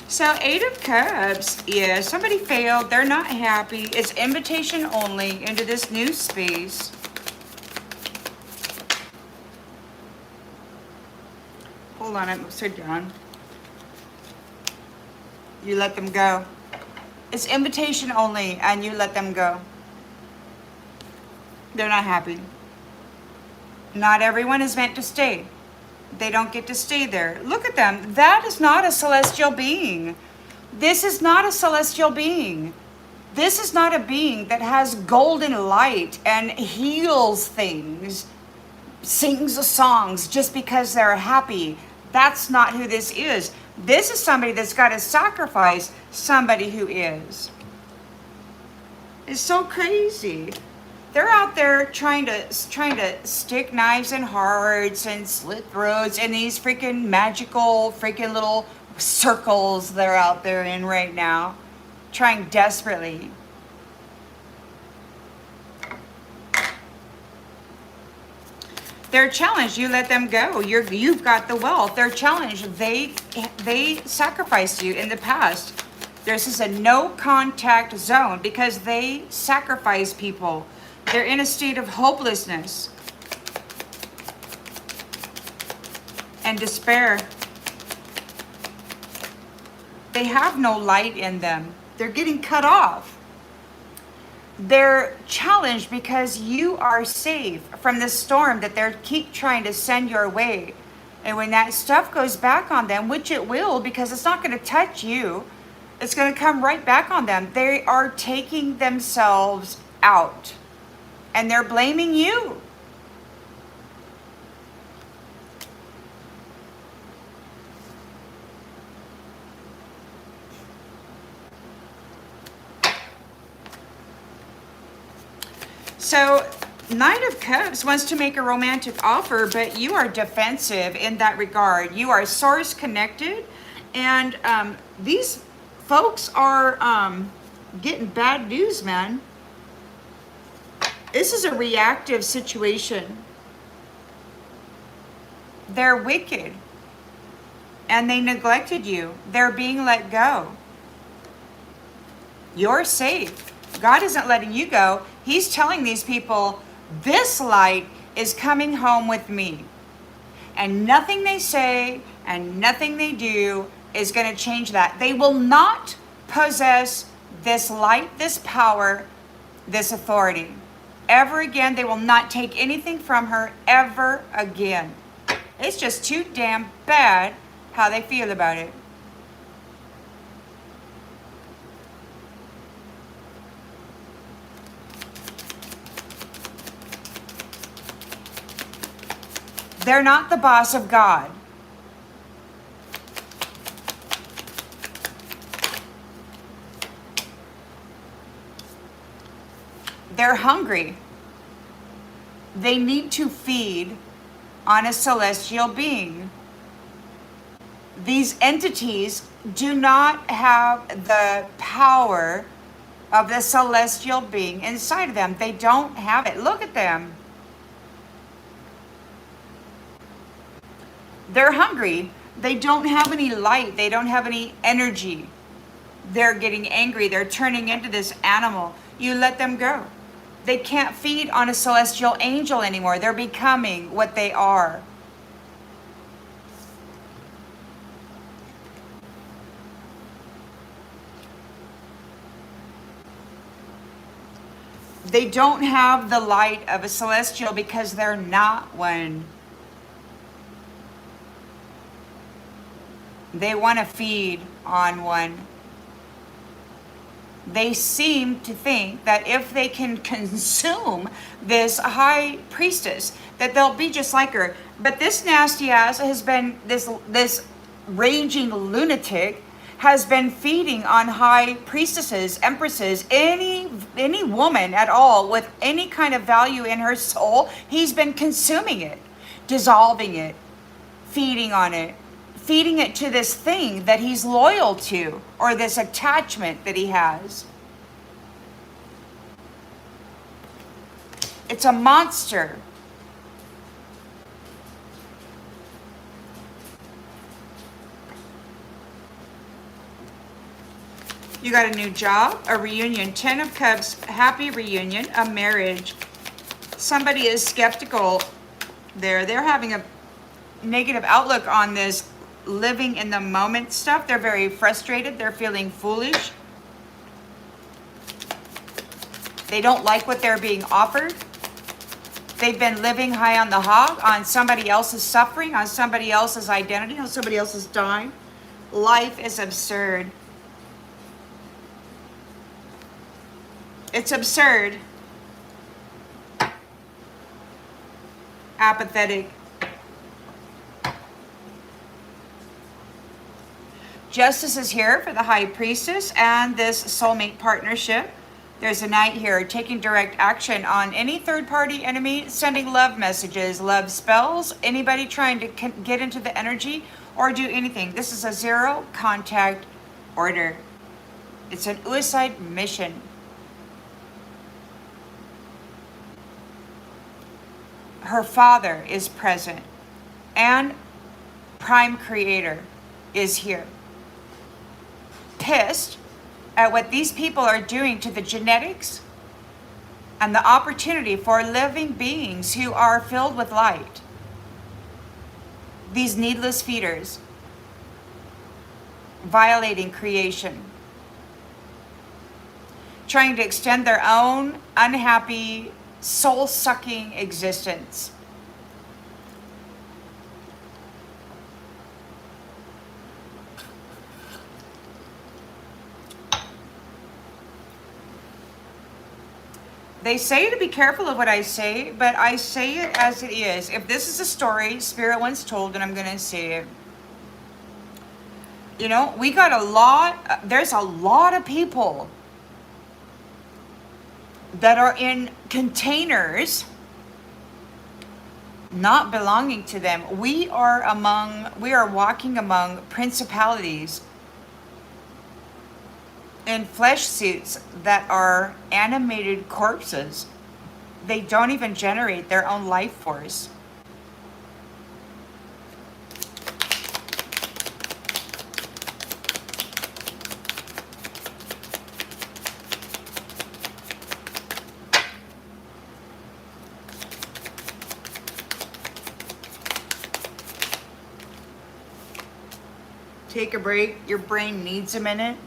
So 8 of Cups, yeah, somebody failed. They're not happy. It's invitation only into this new space. Hold on, I'm upside down. You let them go. It's invitation only and you let them go. They're not happy. Not everyone is meant to stay. They don't get to stay there. Look at them. That is not a celestial being. This is not a celestial being. This is not a being that has golden light and heals things, sings songs just because they're happy. That's not who this is. This is somebody that's got to sacrifice somebody who is. It's so crazy. They're out there trying to stick knives in hearts and slit throats in these freaking magical freaking little circles they're out there in right now, trying desperately. They're challenged. You let them go. You've got the wealth. They're challenged. They sacrificed you in the past. This is a no contact zone because they sacrifice people. They're in a state of hopelessness and despair. They have no light in them. They're getting cut off. They're challenged because you are safe from the storm that they keep trying to send your way. And when that stuff goes back on them, which it will, because it's not going to touch you, it's going to come right back on them. They are taking themselves out. And they're blaming you. So, Knight of Cups wants to make a romantic offer, but you are defensive in that regard. You are source connected, and these folks are getting bad news, man. This is a reactive situation. They're wicked. And they neglected you. They're being let go. You're safe. God isn't letting you go. He's telling these people, this light is coming home with me. And nothing they say and nothing they do is going to change that. They will not possess this light, this power, this authority. Ever again, they will not take anything from her ever again. It's just too damn bad how they feel about it. They're not the boss of God. They're hungry. They need to feed on a celestial being. These entities do not have the power of the celestial being inside of them. They don't have it. Look at them. They're hungry. They don't have any light. They don't have any energy. They're getting angry. They're turning into this animal. You let them go. They can't feed on a celestial angel anymore. They're becoming what they are. They don't have the light of a celestial because they're not one. They want to feed on one. They seem to think that if they can consume this high priestess, that they'll be just like her. But this nasty ass has been, this raging lunatic has been feeding on high priestesses, empresses, any woman at all with any kind of value in her soul. He's been consuming it, dissolving it, feeding on it. Feeding it to this thing that he's loyal to, or this attachment that he has. It's a monster. You got a new job, a reunion, 10 of Cups, happy reunion, a marriage. Somebody is skeptical there. They're having a negative outlook on this living in the moment stuff. They're very frustrated. They're feeling foolish. They don't like what they're being offered. They've been living high on the hog, on somebody else's suffering, on somebody else's identity, on somebody else's dying. Life is absurd. It's absurd. Apathetic. Justice is here for the High Priestess and this soulmate partnership. There's a Knight here taking direct action on any third-party enemy, sending love messages, love spells, anybody trying to get into the energy or do anything. This is a zero contact order. It's an suicide mission. Her father is present and Prime Creator is here. Pissed at what these people are doing to the genetics and the opportunity for living beings who are filled with light. These needless feeders violating creation, trying to extend their own unhappy, soul-sucking existence. They say to be careful of what I say, but I say it as it is. If this is a story Spirit once told, then I'm going to say it. You know, we got a lot, there's a lot of people that are in containers not belonging to them. We are walking among principalities in flesh suits that are animated corpses. They don't even generate their own life force. Take a break. Your brain needs a minute.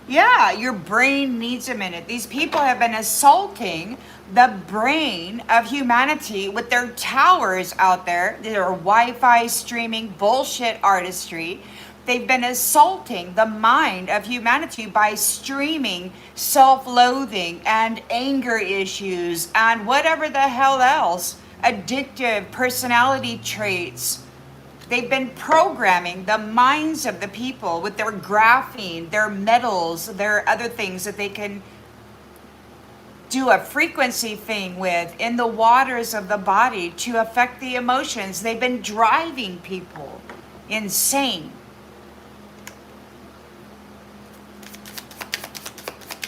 Yeah, your brain needs a minute. These people have been assaulting the brain of humanity with their towers out there, their Wi-Fi streaming bullshit artistry. They've been assaulting the mind of humanity by streaming self-loathing and anger issues and whatever the hell else, addictive personality traits. They've been programming the minds of the people with their graphene, their metals, their other things that they can do a frequency thing with in the waters of the body to affect the emotions. They've been driving people insane.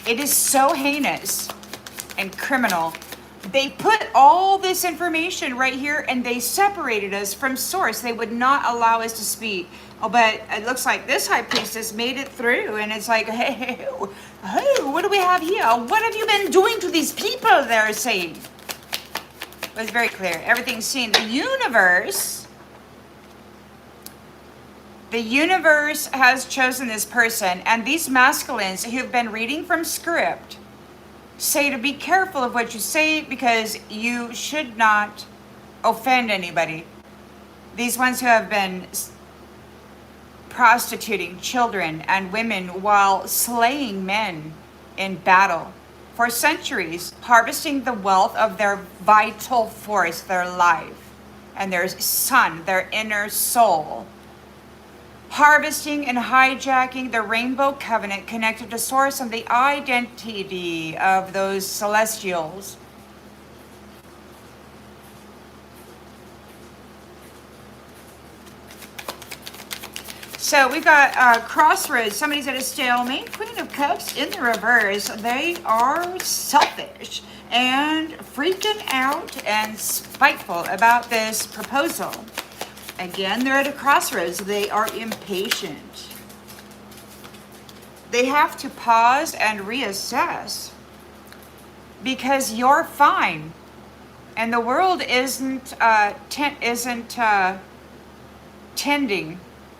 It is so heinous and criminal. They put all this information right here and they separated us from source. They would not allow us to speak. Oh, but it looks like this high priestess made it through, and it's like, hey, what do we have here? What have you been doing to these people? They're saying. It was very clear. Everything's seen. The universe has chosen this person, and these masculines who've been reading from script say to be careful of what you say because you should not offend anybody. These ones who have been prostituting children and women while slaying men in battle for centuries, harvesting the wealth of their vital force, their life, and their sun, their inner soul. Harvesting and hijacking the rainbow covenant connected to source and the identity of those celestials. So we've got crossroads. Somebody's at a stalemate. Queen of Cups in the reverse. They are selfish and freaking out and spiteful about this proposal. Again, they're at a crossroads. They are impatient. They have to pause and reassess because you're fine, and the world isn't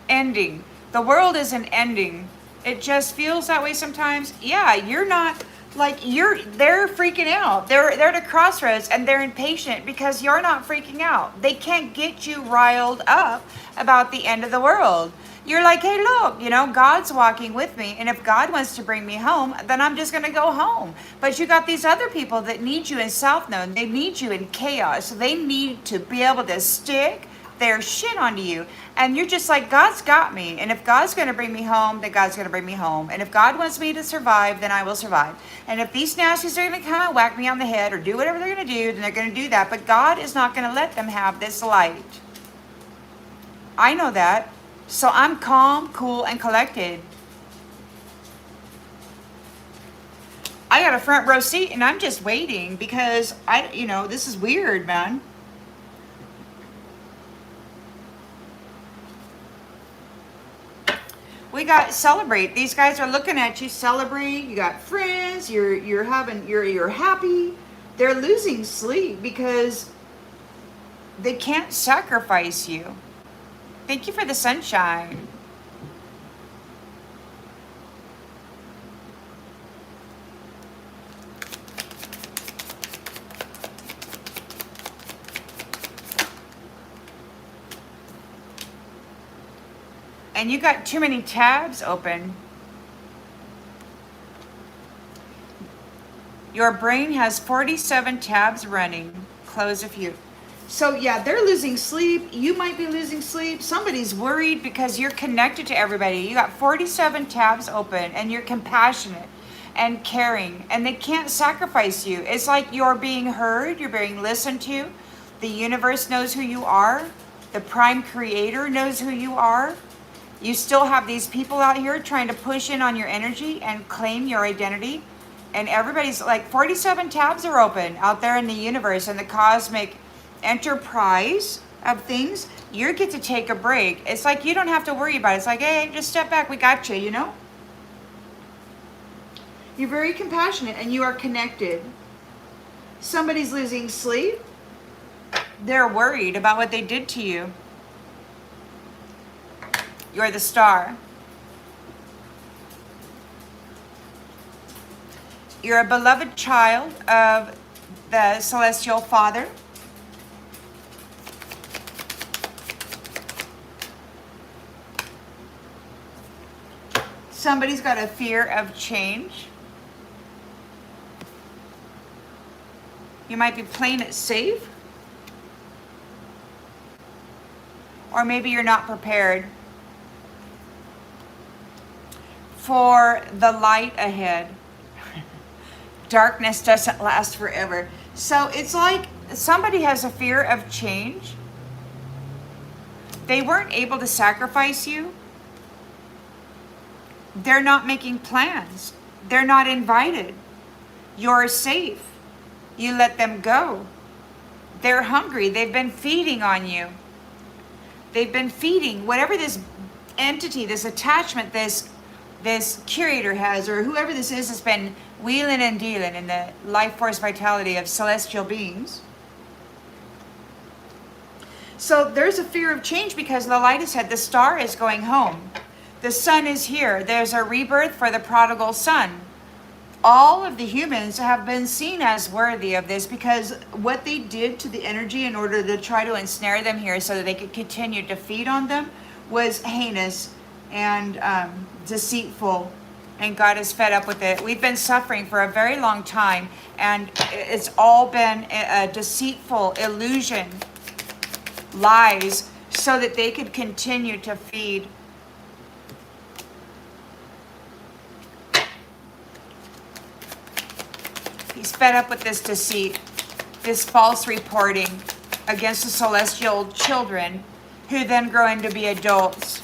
ending. The world isn't ending. It just feels that way sometimes. Yeah, you're not. They're freaking out. They're at a crossroads and they're impatient because you're not freaking out. They can't get you riled up about the end of the world. You're like, hey, look, God's walking with me. And if God wants to bring me home, then I'm just going to go home. But you got these other people that need you in South Node. They need you in chaos. They need to be able to stick their shit onto you. And you're just like, God's got me. And if God's going to bring me home, then God's going to bring me home. And if God wants me to survive, then I will survive. And if these nasties are going to come and whack me on the head or do whatever they're going to do, then they're going to do that. But God is not going to let them have this light. I know that. So I'm calm, cool, and collected. I got a front row seat and I'm just waiting because this is weird, man. We got celebrate. These guys are looking at you. Celebrate. You got friends. You're happy. They're losing sleep because they can't sacrifice you. Thank you for the sunshine. And you got too many tabs open. Your brain has 47 tabs running. Close a few. So yeah, they're losing sleep. You might be losing sleep. Somebody's worried because you're connected to everybody. You got 47 tabs open and you're compassionate and caring, and they can't sacrifice you. It's like you're being heard, you're being listened to. The universe knows who you are. The prime creator knows who you are. You still have these people out here trying to push in on your energy and claim your identity. And everybody's like, 47 tabs are open out there in the universe and the cosmic enterprise of things. You get to take a break. It's like you don't have to worry about it. It's like, hey, just step back. We got you, You're very compassionate and you are connected. Somebody's losing sleep. They're worried about what they did to you. You're the star. You're a beloved child of the Celestial Father. Somebody's got a fear of change. You might be playing it safe. Or maybe you're not prepared for the light ahead. Darkness doesn't last forever. So it's like somebody has a fear of change. They weren't able to sacrifice you. They're not making plans. They're not invited. You're safe. You let them go. They're hungry. They've been feeding on you. They've been feeding whatever this entity, this attachment, this curator has, or whoever this is has been wheeling and dealing in the life force vitality of celestial beings. So there's a fear of change because the light is said the star is going home. The sun is here. There's a rebirth for the prodigal son. All of the humans have been seen as worthy of this because what they did to the energy in order to try to ensnare them here so that they could continue to feed on them was heinous and deceitful. And God is fed up with it. We've been suffering for a very long time, and it's all been a deceitful illusion, lies, so that they could continue to feed. He's fed up with this deceit, this false reporting against the celestial children who then grow into be adults.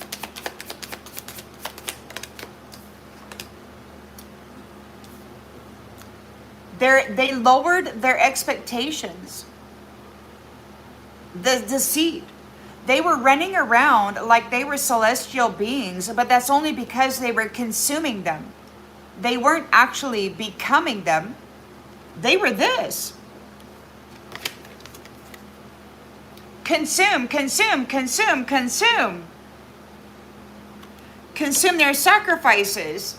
They lowered their expectations. The deceit. They were running around like they were celestial beings, but that's only because they were consuming them. They weren't actually becoming them. They were this. Consume, consume, consume, consume. Consume their sacrifices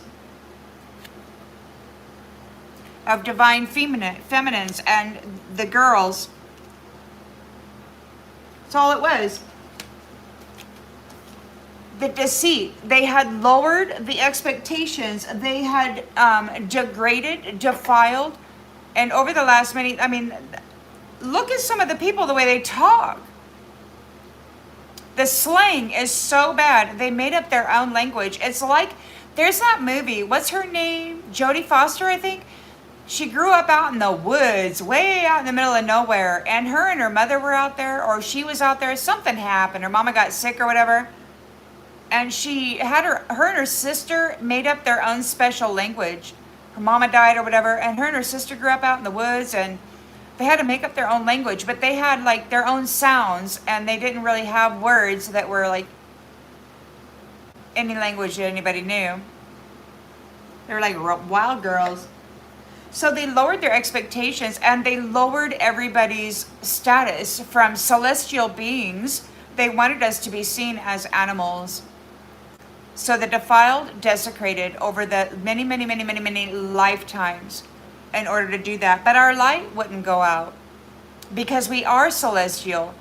of divine feminines and the girls. That's all it was. The deceit. They had lowered the expectations. They had degraded, defiled. And over the last look at some of the people, the way they talk. The slang is so bad. They made up their own language. It's like, there's that movie. What's her name? Jodie Foster, I think. She grew up out in the woods, way out in the middle of nowhere. And her and her mother were out there, or she was out there. Something happened. Her mama got sick or whatever. And she had her and her sister made up their own special language. Her mama died or whatever. And her and her sister grew up out in the woods, and they had to make up their own language, but they had like their own sounds, and they didn't really have words that were like any language that anybody knew. They were like wild girls. So they lowered their expectations, and they lowered everybody's status from celestial beings. They wanted us to be seen as animals. So the defiled desecrated over the many lifetimes in order to do that. But our light wouldn't go out because we are celestial.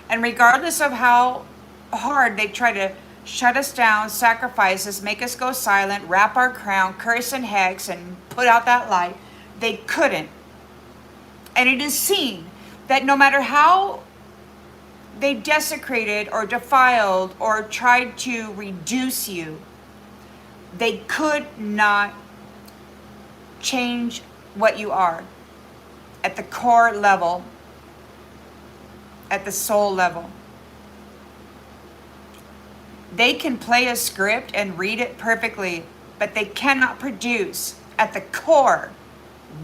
And regardless of how hard they try to shut us down, sacrifice us, make us go silent, wrap our crown, curse and hex, and put out that light, they couldn't. And it is seen that no matter how they desecrated or defiled or tried to reduce you, they could not change what you are at the core level, at the soul level. They can play a script and read it perfectly, but they cannot produce at the core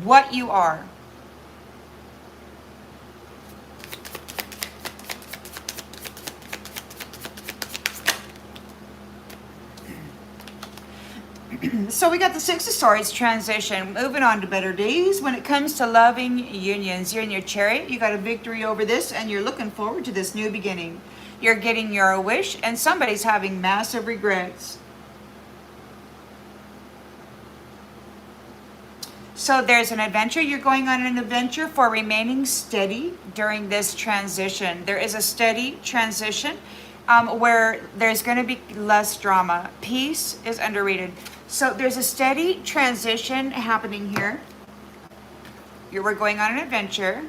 what you are. So we got the Six of Swords transition. Moving on to better days. When it comes to loving unions, you're in your chariot. You got a victory over this, and you're looking forward to this new beginning. You're getting your wish, and somebody's having massive regrets. So there's an adventure. You're going on an adventure for remaining steady during this transition. There is a steady transition where there's going to be less drama. Peace is underrated. So there's a steady transition happening here. We're going on an adventure.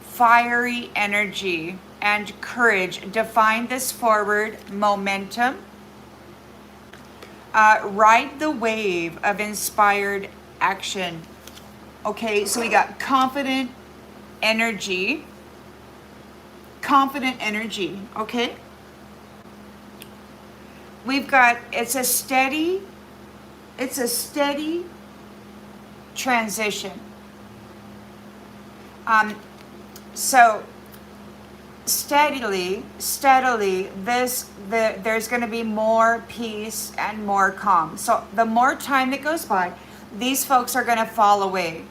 Fiery energy and courage. Define this forward. Momentum. Ride the wave of inspired action. Okay, so we got confident energy. Confident energy, okay? We've got, it's a steady transition. So steadily, there's going to be more peace and more calm. So the more time that goes by, these folks are going to fall away.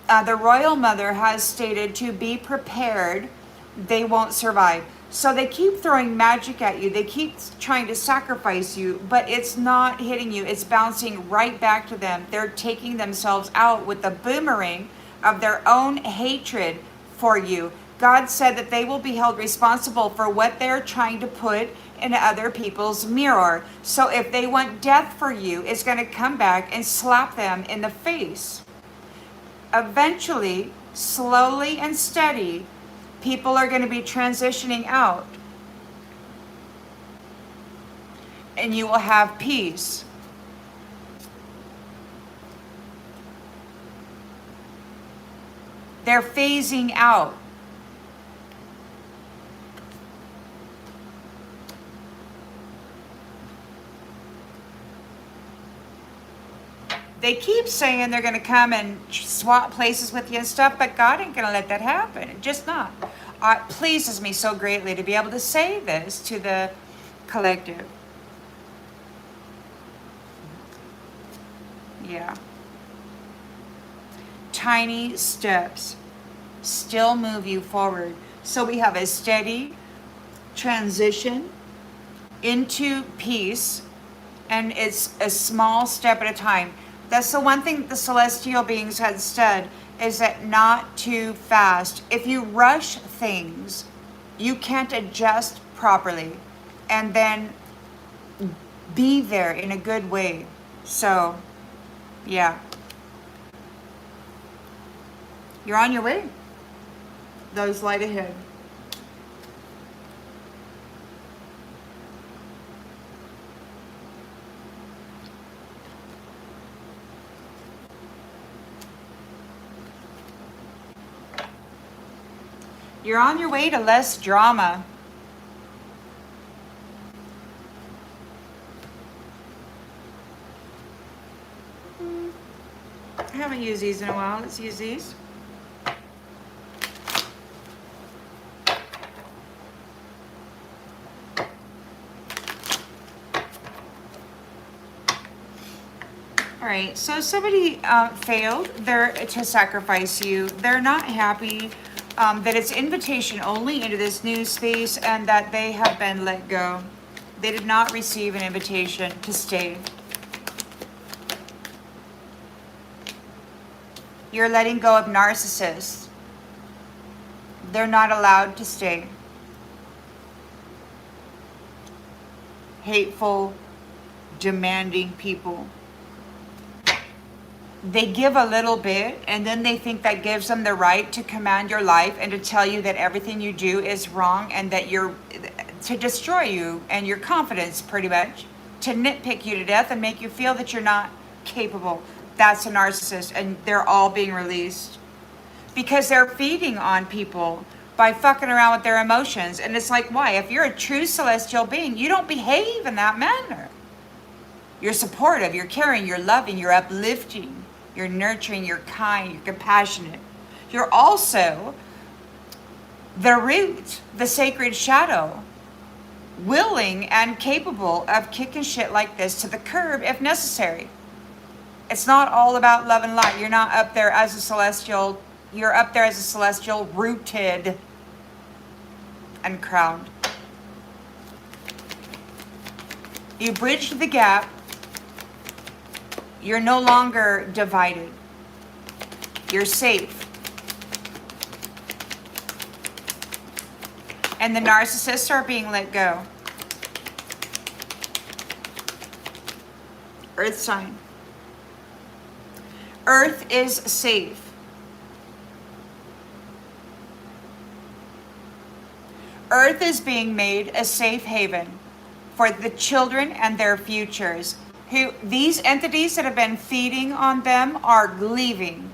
The Royal Mother has stated to be prepared. They won't survive. So they keep throwing magic at you. They keep trying to sacrifice you, but it's not hitting you. It's bouncing right back to them. They're taking themselves out with the boomerang of their own hatred for you. God said that they will be held responsible for what they're trying to put in other people's mirror. So if they want death for you, it's going to come back and slap them in the face. Eventually, slowly and steady, people are going to be transitioning out. And you will have peace. They're phasing out. They keep saying they're going to come and swap places with you and stuff, but God ain't going to let that happen. Just not. It pleases me so greatly to be able to say this to the collective. Yeah. Tiny steps still move you forward. So we have a steady transition into peace, and it's a small step at a time. That's the one thing the celestial beings had said, is that not too fast. If you rush things, you can't adjust properly and then be there in a good way. So, yeah. You're on your way. Those light ahead. You're on your way to less drama. I haven't used these in a while. Let's use these. All right, so somebody failed to sacrifice you. They're not happy that it's invitation only into this new space and that they have been let go. They did not receive an invitation to stay. You're letting go of narcissists. They're not allowed to stay. Hateful, demanding people. They give a little bit and then they think that gives them the right to command your life and to tell you that everything you do is wrong and that to destroy you and your confidence, pretty much, to nitpick you to death and make you feel that you're not capable. That's a narcissist, and they're all being released because they're feeding on people by fucking around with their emotions. And it's like, why? If you're a true celestial being, you don't behave in that manner. You're supportive, you're caring, you're loving, you're uplifting, you're nurturing, you're kind, you're compassionate. You're also the root, the sacred shadow, willing and capable of kicking shit like this to the curb if necessary. It's not all about love and light. You're not up there as a celestial. You're up there as a celestial, rooted and crowned. You bridged the gap. You're no longer divided. You're safe. And the narcissists are being let go. Earth sign. Earth is safe. Earth is being made a safe haven for the children and their futures. These entities that have been feeding on them are leaving.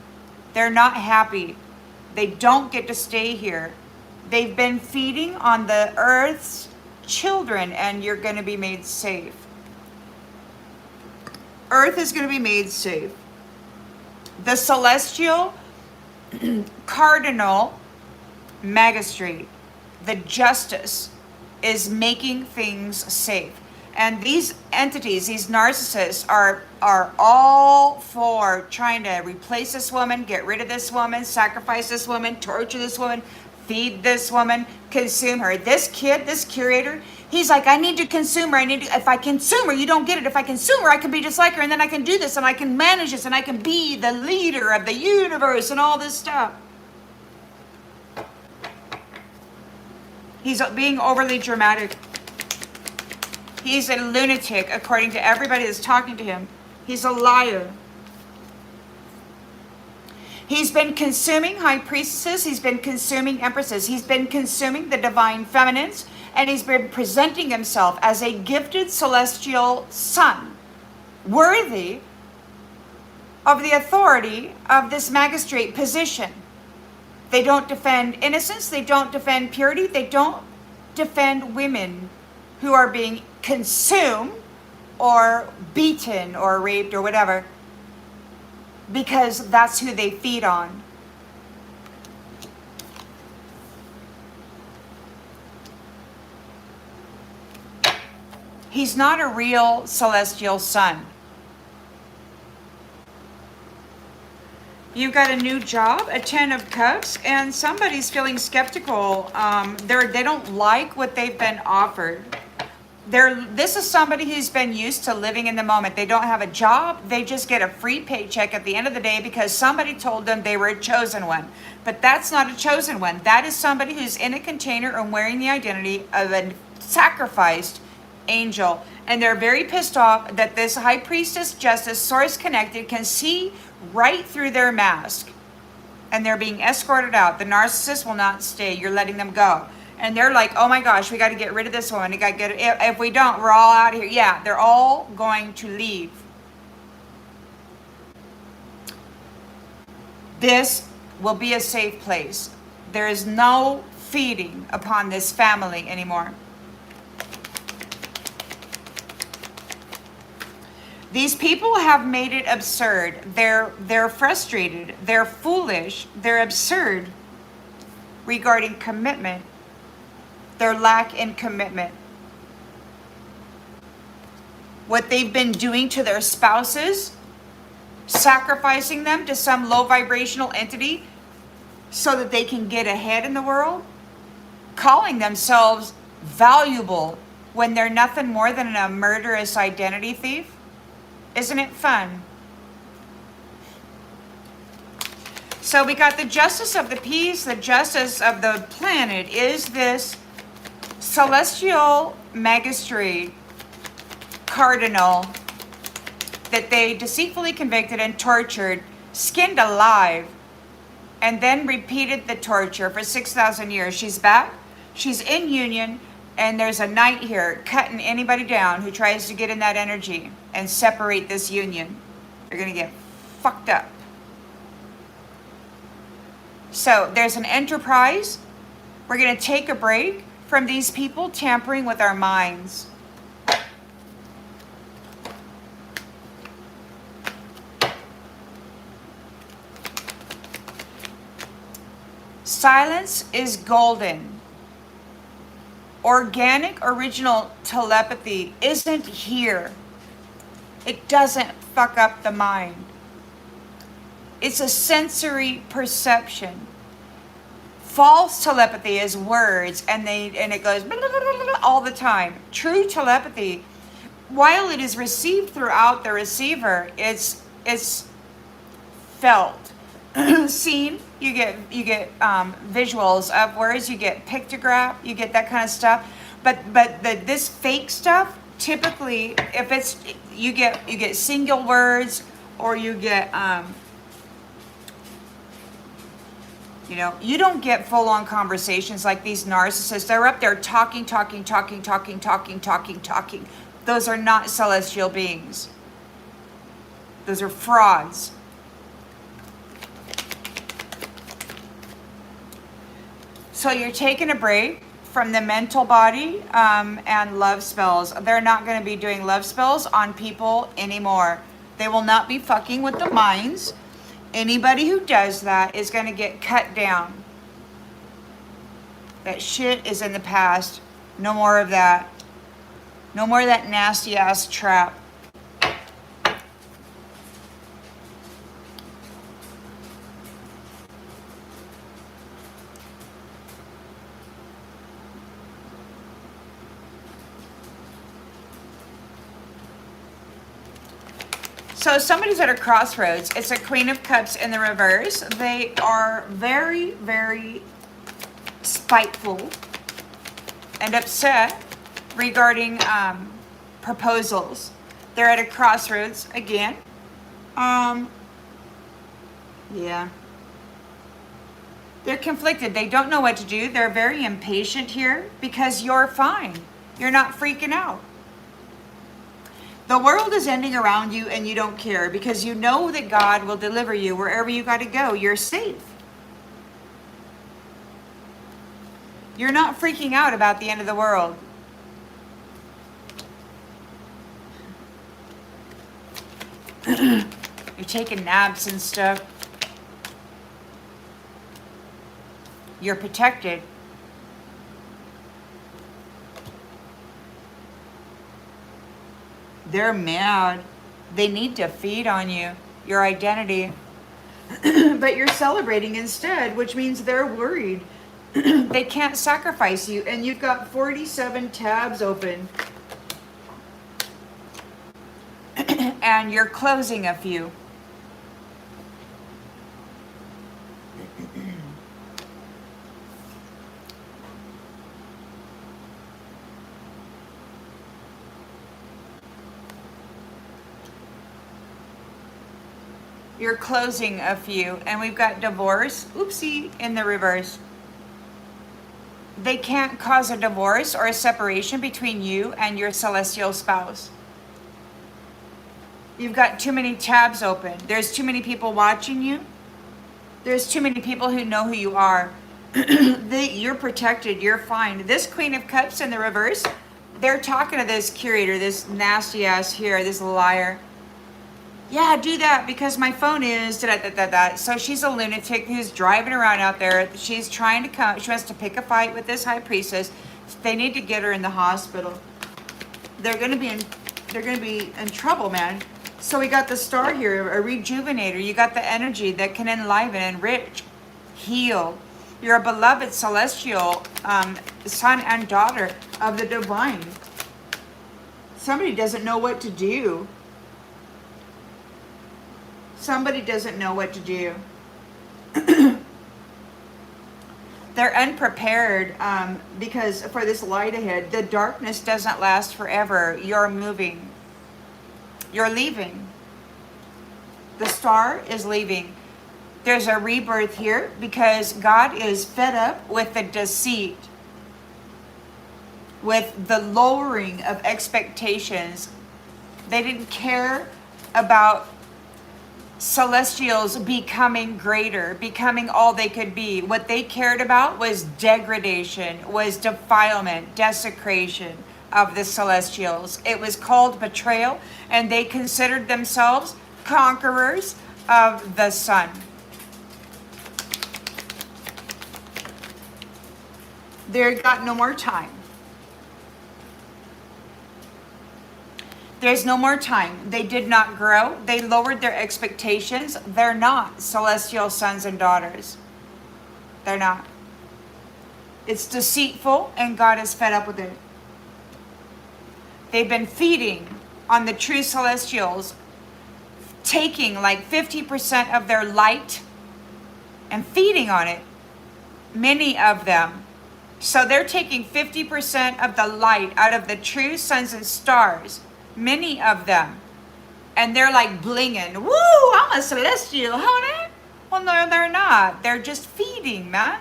They're not happy. They don't get to stay here. They've been feeding on the Earth's children, and you're going to be made safe. Earth is going to be made safe. The celestial cardinal magistrate, the justice, is making things safe. And these entities, these narcissists, are all for trying to replace this woman, get rid of this woman, sacrifice this woman, torture this woman, feed this woman, consume her. This kid, this curator, he's like, I need to consume her. If I consume her, you don't get it. If I consume her, I can be just like her, and then I can do this, and I can manage this, and I can be the leader of the universe, and all this stuff. He's being overly dramatic. He's a lunatic, according to everybody that's talking to him. He's a liar. He's been consuming high priestesses. He's been consuming empresses. He's been consuming the divine feminines. And he's been presenting himself as a gifted celestial son, worthy of the authority of this magistrate position. They don't defend innocence. They don't defend purity. They don't defend women who are being consumed or beaten or raped or whatever, because that's who they feed on. He's not a real celestial son. You've got a new job, a 10 of Cups, and somebody's feeling skeptical. They don't like what they've been offered. This is somebody who's been used to living in the moment. They don't have a job. They just get a free paycheck at the end of the day because somebody told them they were a chosen one. But that's not a chosen one. That is somebody who's in a container and wearing the identity of a sacrificed angel. And they're very pissed off that this high priestess, justice, source connected, can see right through their mask. And they're being escorted out. The narcissist will not stay. You're letting them go. And they're like, oh my gosh, we got to get rid of this woman. We got to get if we don't, we're all out of here. Yeah, they're all going to leave. This will be a safe place. There is no feeding upon this family anymore. These people have made it absurd. They're frustrated. They're foolish. They're absurd regarding commitment. Their lack in commitment. What they've been doing to their spouses, sacrificing them to some low vibrational entity so that they can get ahead in the world, calling themselves valuable when they're nothing more than a murderous identity thief. Isn't it fun? So we got the justice of the peace, the justice of the planet. Is this celestial magistrate cardinal that they deceitfully convicted and tortured, skinned alive, and then repeated the torture for 6,000 years. She's back. She's in union, and there's a knight here cutting anybody down who tries to get in that energy and separate this union. They're going to get fucked up. So there's an enterprise. We're going to take a break from these people tampering with our minds. Silence is golden. Organic, original telepathy isn't here. It doesn't fuck up the mind. It's a sensory perception. False telepathy is words, and it goes blah, blah, blah, blah, blah, all the time. True telepathy, while it is received throughout the receiver, it's felt, seen. You get visuals of words. You get pictograph. You get that kind of stuff. But this fake stuff, typically, if it's you get single words, or you get you don't get full-on conversations like these narcissists. They're up there talking. Those are not celestial beings. Those are frauds. So you're taking a break from the mental body and love spells. They're not going to be doing love spells on people anymore. They will not be fucking with the minds. Anybody who does that is going to get cut down. That shit is in the past. No more of that. No more of that nasty ass trap. So somebody's at a crossroads. It's a Queen of Cups in the reverse. They are very, very spiteful and upset regarding proposals. They're at a crossroads again. Yeah. They're conflicted. They don't know what to do. They're very impatient here because you're fine. You're not freaking out. The world is ending around you and you don't care because you know that God will deliver you wherever you got to go. You're safe. You're not freaking out about the end of the world. You're taking naps and stuff. You're protected. They're mad. They need to feed on you, your identity. But you're celebrating instead, which means they're worried. They can't sacrifice you, and you've got 47 tabs open. And you're closing a few. You're closing a few, and we've got divorce, oopsie, in the reverse. They can't cause a divorce or a separation between you and your celestial spouse. You've got too many tabs open. There's too many people watching you. There's too many people who know who you are. You're protected. You're fine. This Queen of Cups in the reverse, they're talking to this curator, this nasty ass here, this liar. Yeah, do that because my phone is da-da-da-da-da. So she's a lunatic who's driving around out there. She's trying to come. She wants to pick a fight with this high priestess. They need to get her in the hospital. They're gonna be in trouble, man. So we got the star here, a rejuvenator. You got the energy that can enliven, enrich, heal. You're a beloved celestial son and daughter of the divine. Somebody doesn't know what to do. Somebody doesn't know what to do. They're unprepared because for this light ahead, the darkness doesn't last forever. You're moving. You're leaving. The star is leaving. There's a rebirth here because God is fed up with the deceit, with the lowering of expectations. They didn't care about celestials becoming greater, becoming all they could be. What they cared about was degradation, was defilement, desecration of the celestials. It was called betrayal, and they considered themselves conquerors of the sun. They got no more time. There's no more time. They did not grow. They lowered their expectations. They're not celestial sons and daughters. They're not. It's deceitful, and God is fed up with it. They've been feeding on the true celestials, taking like 50% of their light and feeding on it. Many of them. So they're taking 50% of the light out of the true suns and stars. Many of them. And they're like blinging. Woo, I'm a celestial, honey. Well, no, they're not. They're just feeding, man.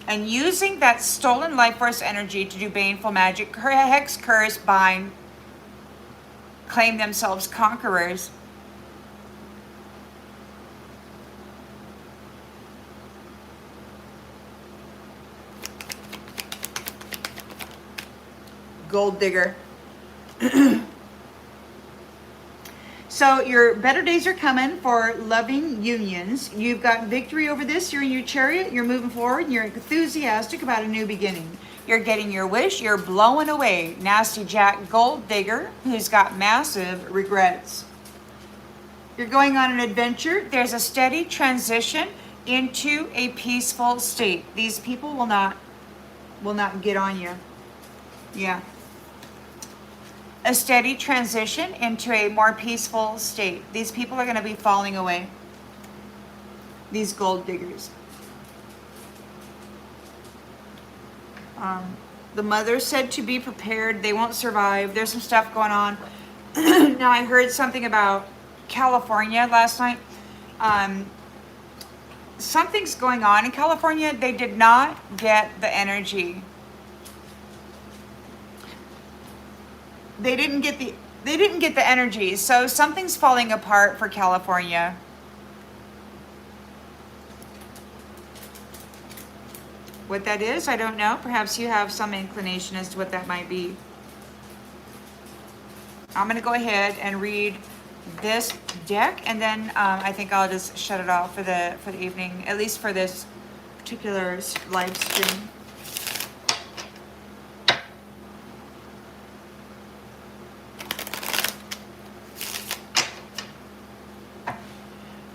And using that stolen life force energy to do baneful magic, hex, curse, bind, claim themselves conquerors. Gold digger. So your better days are coming for loving unions. You've got victory over this. You're in your chariot. You're moving forward. And you're enthusiastic about a new beginning. You're getting your wish. You're blowing away. Nasty Jack gold digger who's got massive regrets. You're going on an adventure. There's a steady transition into a peaceful state. These people will not get on you. Yeah. A steady transition into a more peaceful state. These people are going to be falling away. These gold diggers. The mother said to be prepared. They won't survive. There's some stuff going on. Now, I heard something about California last night. Something's going on in California. They did not get the energy. They didn't get the energy. So something's falling apart for California. What that is, I don't know. Perhaps you have some inclination as to what that might be. I'm going to go ahead and read this deck, and then I think I'll just shut it off for the evening, at least for this particular live stream.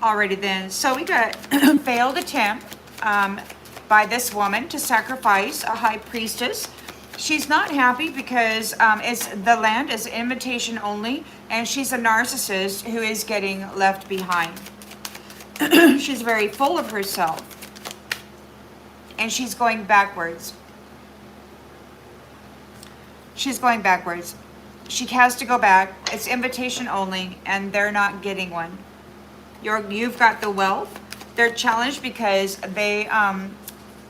Alrighty then, so we got failed attempt by this woman to sacrifice a high priestess. She's not happy because the land is invitation only, and she's a narcissist who is getting left behind. She's very full of herself, and she's going backwards. She's going backwards. She has to go back. It's invitation only, and they're not getting one. You've got the wealth. They're challenged because they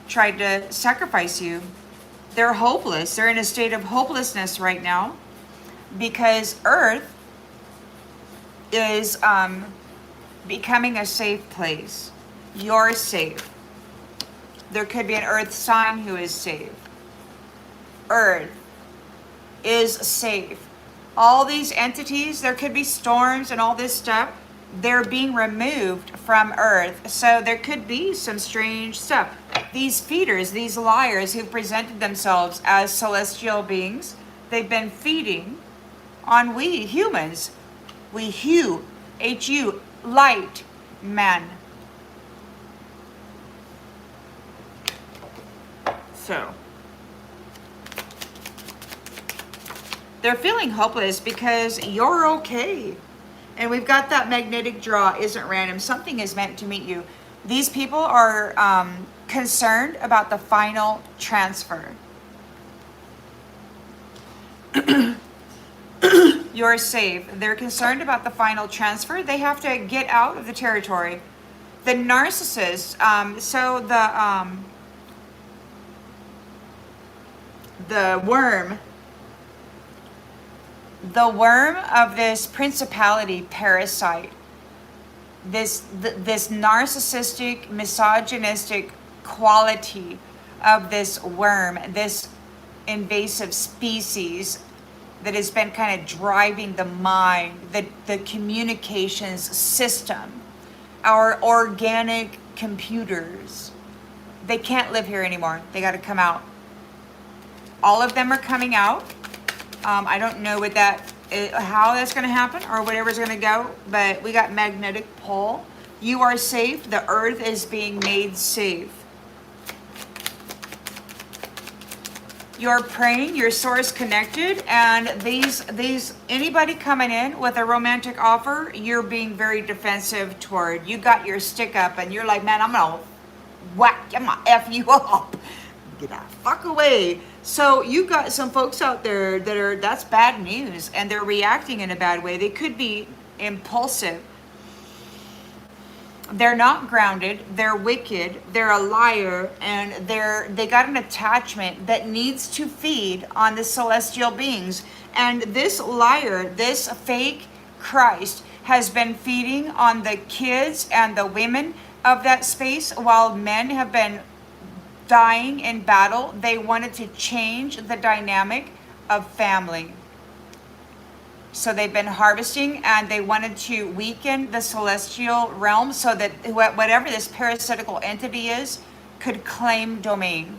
tried to sacrifice you. They're hopeless. They're in a state of hopelessness right now because Earth is becoming a safe place. You're safe. There could be an Earth sign who is safe. Earth is safe. All these entities, there could be storms and all this stuff. They're being removed from Earth. So there could be some strange stuff. These feeders, these liars who presented themselves as celestial beings, they've been feeding on we humans. We H-U, light men. So they're feeling hopeless because you're okay. And we've got that magnetic draw isn't random. Something is meant to meet you. These people are concerned about the final transfer. You're safe. They're concerned about the final transfer. They have to get out of the territory. The narcissist, the worm of this principality parasite, this narcissistic, misogynistic quality of this worm, this invasive species that has been kind of driving the mind, the communications system, our organic computers. They can't live here anymore. They got to come out. All of them are coming out. I don't know what how that's going to happen or whatever's going to go, but we got magnetic pole. You are safe. The earth is being made safe. You're praying, your source connected, and anybody coming in with a romantic offer, you're being very defensive toward. You got your stick up and you're like, man, I'm gonna F you up. Get the fuck away. So you got some folks out there that's bad news, and they're reacting in a bad way. They could be impulsive. They're not grounded, they're wicked, they're a liar, and they got an attachment that needs to feed on the celestial beings. And this liar, this fake Christ, has been feeding on the kids and the women of that space while men have been dying in battle. They wanted to change the dynamic of family. So they've been harvesting, and they wanted to weaken the celestial realm so that whatever this parasitical entity is could claim domain.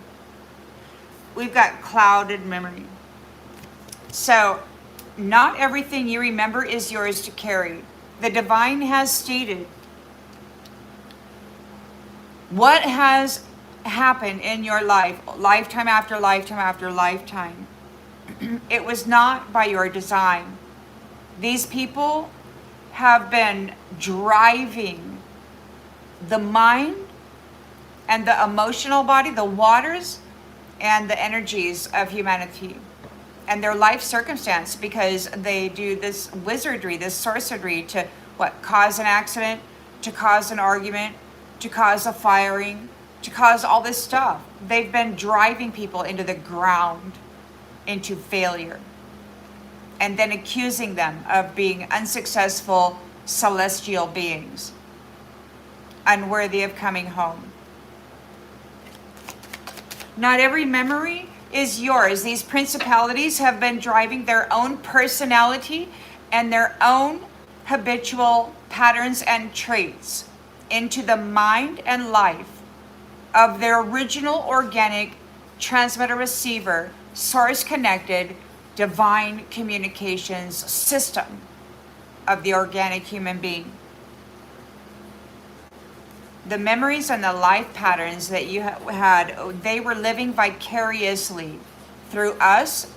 We've got clouded memory. So not everything you remember is yours to carry. The divine has stated what has happened in your life, lifetime after lifetime after lifetime. It was not by your design. These people have been driving the mind and the emotional body, the waters and the energies of humanity and their life circumstance, because they do this wizardry, this sorcery to cause an accident, to cause an argument, to cause a firing, to cause all this stuff. They've been driving people into the ground, into failure, and then accusing them of being unsuccessful celestial beings, unworthy of coming home. Not every memory is yours. These principalities have been driving their own personality and their own habitual patterns and traits into the mind and life of their original organic transmitter receiver, source connected, divine communications system of the organic human being. The memories and the life patterns that you had, they were living vicariously through us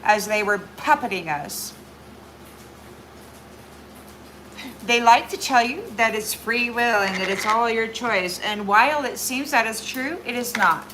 as they were puppeting us. They like to tell you that it's free will and that it's all your choice. And while it seems that is true, it is not.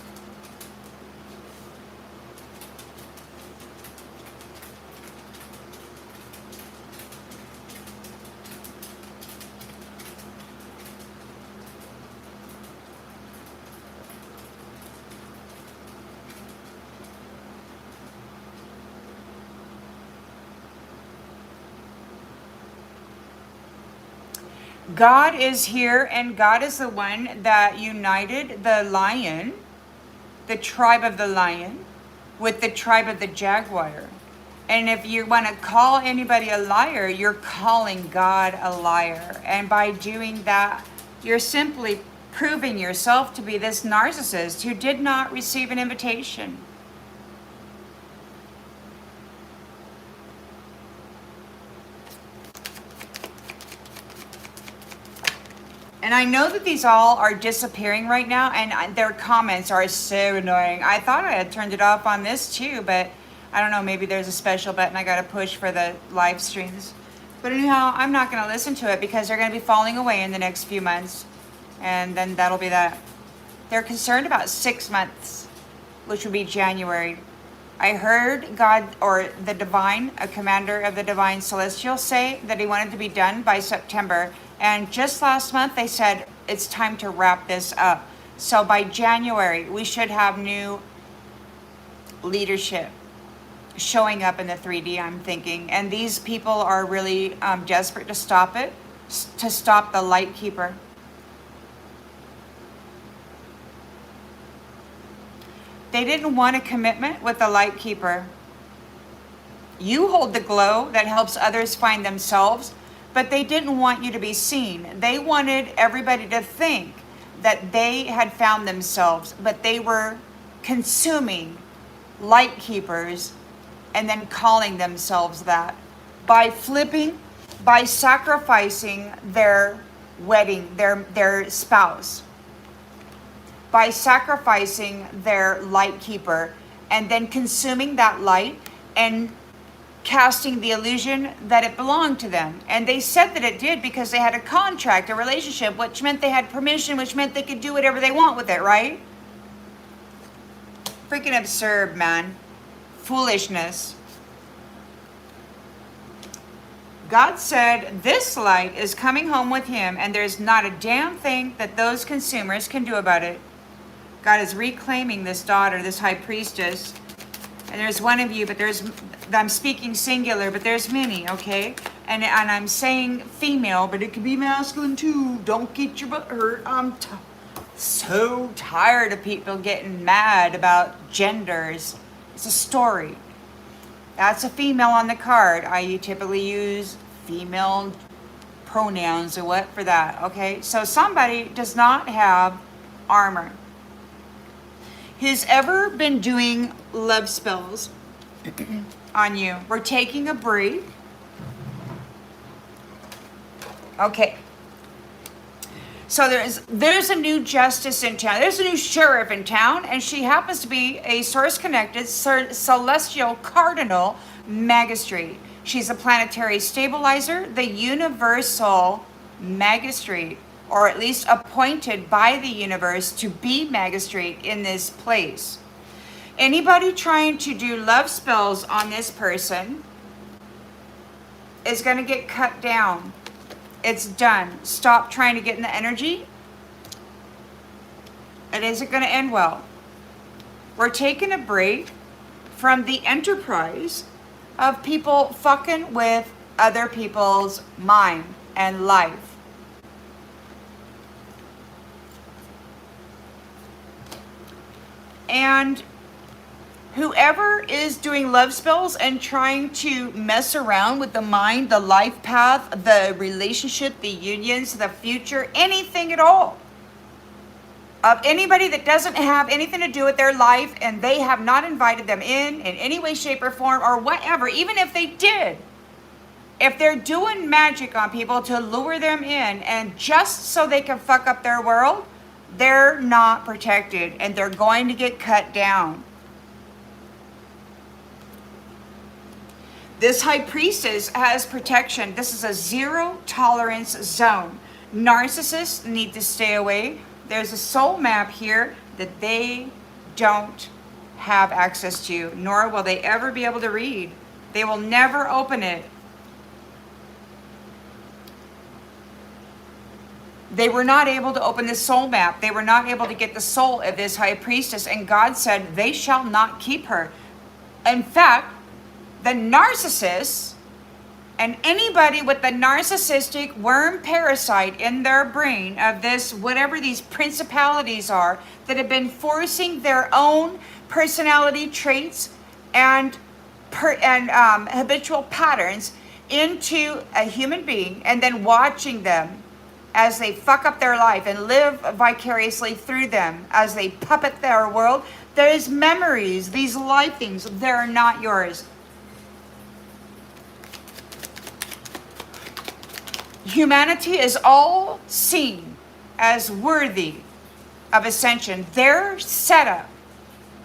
God is here, and God is the one that united the lion, the tribe of the lion, with the tribe of the jaguar. And if you want to call anybody a liar, you're calling God a liar. And by doing that, you're simply proving yourself to be this narcissist who did not receive an invitation. And I know that these all are disappearing right now, and their comments are so annoying. I thought I had turned it off on this too, but I don't know, maybe there's a special button I gotta push for the live streams. But anyhow, I'm not gonna listen to it because they're gonna be falling away in the next few months. And then that'll be that. They're concerned about 6 months, which would be January. I heard God, or the divine, a commander of the divine celestial, say that he wanted to be done by September. And just last month, they said it's time to wrap this up. So by January, we should have new leadership showing up in the 3D, I'm thinking. And these people are really desperate to stop it, to stop the light keeper. They didn't want a commitment with the light keeper. You hold the glow that helps others find themselves, but they didn't want you to be seen. They wanted everybody to think that they had found themselves, but they were consuming light keepers and then calling themselves that by flipping, by sacrificing their wedding, their spouse, by sacrificing their light keeper, and then consuming that light and casting the illusion that it belonged to them. And they said that it did because they had a contract, a relationship, which meant they had permission, which meant they could do whatever they want with it, right? Freaking absurd, man. Foolishness. God said this light is coming home with him, and there's not a damn thing that those consumers can do about it. God is reclaiming this daughter, this high priestess. And there's one of you, but I'm speaking singular, but there's many, okay? And I'm saying female, but it could be masculine too. Don't get your butt hurt. I'm so tired of people getting mad about genders. It's a story. That's a female on the card. I typically use female pronouns or what for that, okay? So somebody does not have armor. Who's ever been doing love spells on you? We're taking a break. Okay. So there's a new justice in town. There's a new sheriff in town, and she happens to be a source-connected celestial cardinal magistrate. She's a planetary stabilizer, the universal magistrate, or at least appointed by the universe to be magistrate in this place. Anybody trying to do love spells on this person is going to get cut down. It's done. Stop trying to get in the energy. It isn't going to end well. We're taking a break from the enterprise of people fucking with other people's mind and life. And whoever is doing love spells and trying to mess around with the mind, the life path, the relationship, the unions, the future, anything at all, of anybody that doesn't have anything to do with their life and they have not invited them in any way, shape, or form, or whatever, even if they did, if they're doing magic on people to lure them in and just so they can fuck up their world, they're not protected and they're going to get cut down. This high priestess has protection. This is a zero tolerance zone. Narcissists need to stay away. There's a soul map here that they don't have access to, nor will they ever be able to read. They will never open it. They were not able to open the soul map. They were not able to get the soul of this high priestess. And God said, they shall not keep her. In fact, the narcissists and anybody with the narcissistic worm parasite in their brain of this, whatever these principalities are, that have been forcing their own personality traits and habitual patterns into a human being, and then watching them as they fuck up their life and live vicariously through them as they puppet their world. There's memories, these life things, they're not yours. Humanity is all seen as worthy of ascension. They're set up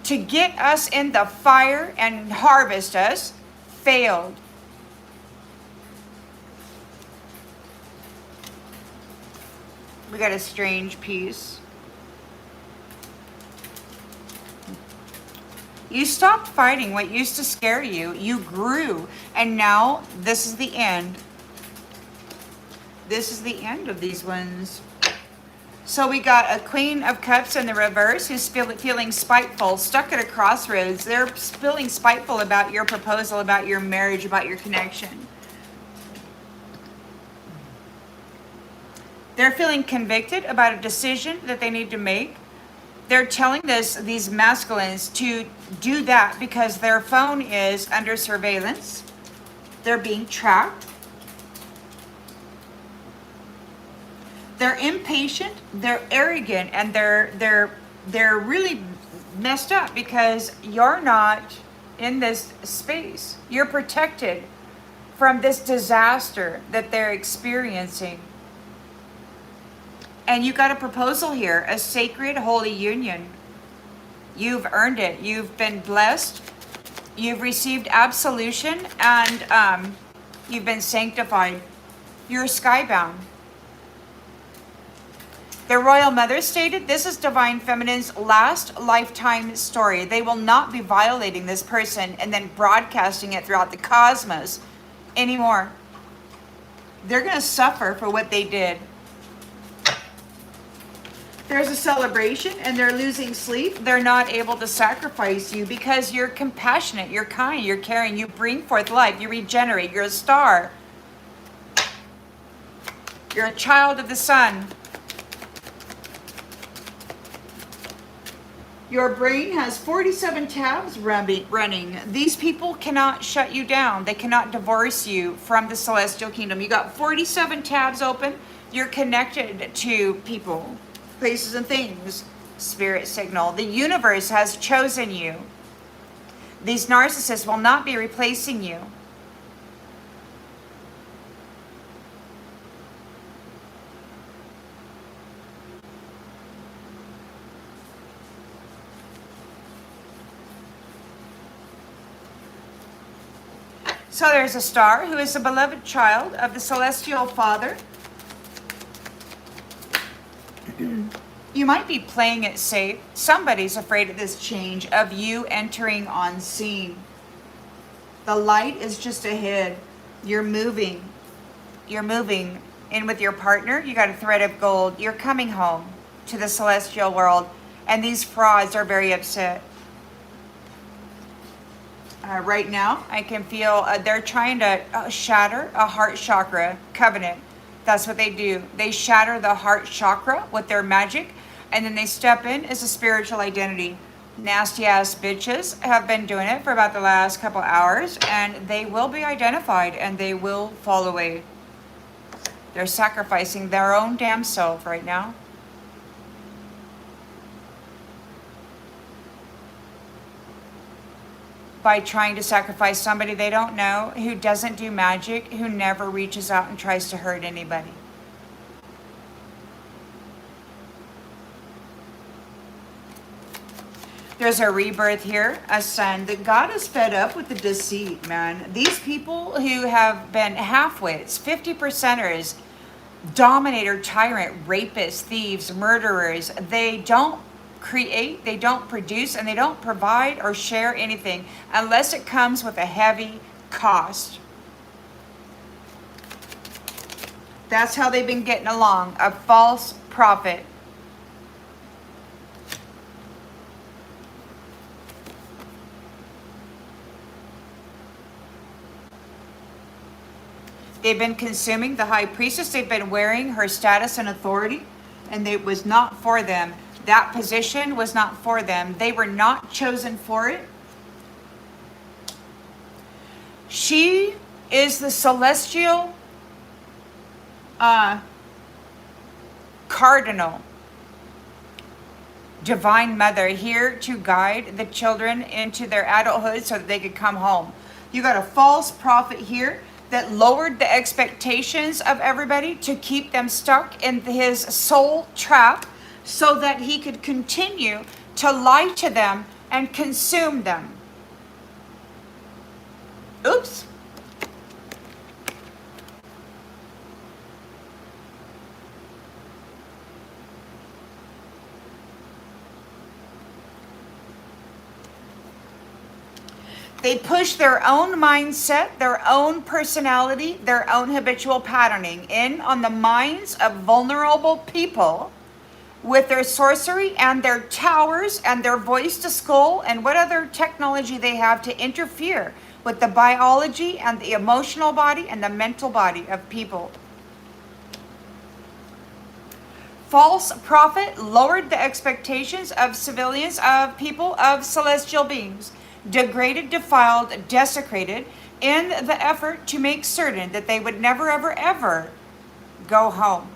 to get us in the fire and harvest us, failed. We got a strange piece. You stopped fighting what used to scare you. You grew. And now this is the end. This is the end of these ones. So we got a Queen of Cups in the reverse who's feeling spiteful, stuck at a crossroads. They're feeling spiteful about your proposal, about your marriage, about your connection. They're feeling convicted about a decision that they need to make. They're telling these masculines to do that because their phone is under surveillance. They're being tracked. They're impatient, they're arrogant, and they're really messed up because you're not in this space. You're protected from this disaster that they're experiencing. And you got a proposal here, a sacred holy union. You've earned it. You've been blessed. You've received absolution, and you've been sanctified. You're skybound. The Royal Mother stated, this is Divine Feminine's last lifetime story. They will not be violating this person and then broadcasting it throughout the cosmos anymore. They're going to suffer for what they did. There's a celebration and they're losing sleep. They're not able to sacrifice you because you're compassionate, you're kind, you're caring, you bring forth life, you regenerate, you're a star. You're a child of the sun. Your brain has 47 tabs running. These people cannot shut you down. They cannot divorce you from the celestial kingdom. You got 47 tabs open. You're connected to people, places and things. Spirit signal. The universe has chosen you. These narcissists will not be replacing you. So there's a star who is a beloved child of the Celestial Father. You might be playing it safe. Somebody's afraid of this change, of you entering on scene. The light is just ahead. You're moving. You're moving in with your partner. You got a thread of gold. You're coming home to the celestial world. And these frauds are very upset. Right now, I can feel they're trying to shatter a heart chakra covenant. That's what they do. They shatter the heart chakra with their magic, and then they step in as a spiritual identity. Nasty ass bitches have been doing it for about the last couple hours, and they will be identified and they will fall away. They're sacrificing their own damn self right now. By trying to sacrifice somebody they don't know, who doesn't do magic, who never reaches out and tries to hurt anybody. There's a rebirth here, a son. That God is fed up with the deceit, man. These people who have been half-wits, 50%ers, dominator, tyrant, rapists, thieves, murderers, they don't create, they don't produce, and they don't provide or share anything unless it comes with a heavy cost. That's how they've been getting along, a false prophet. They've been consuming the high priestess. They've been wearing her status and authority, and it was not for them. That position was not for them. They were not chosen for it. She is the celestial cardinal, divine mother, here to guide the children into their adulthood so that they could come home. You got a false prophet here that lowered the expectations of everybody to keep them stuck in his soul trap, so that he could continue to lie to them and consume them. Oops. They push their own mindset, their own personality, their own habitual patterning in on the minds of vulnerable people with their sorcery and their towers and their voice to skull and what other technology they have to interfere with the biology and the emotional body and the mental body of people. False prophet lowered the expectations of civilians, of people, of celestial beings, degraded, defiled, desecrated in the effort to make certain that they would never, ever, ever go home.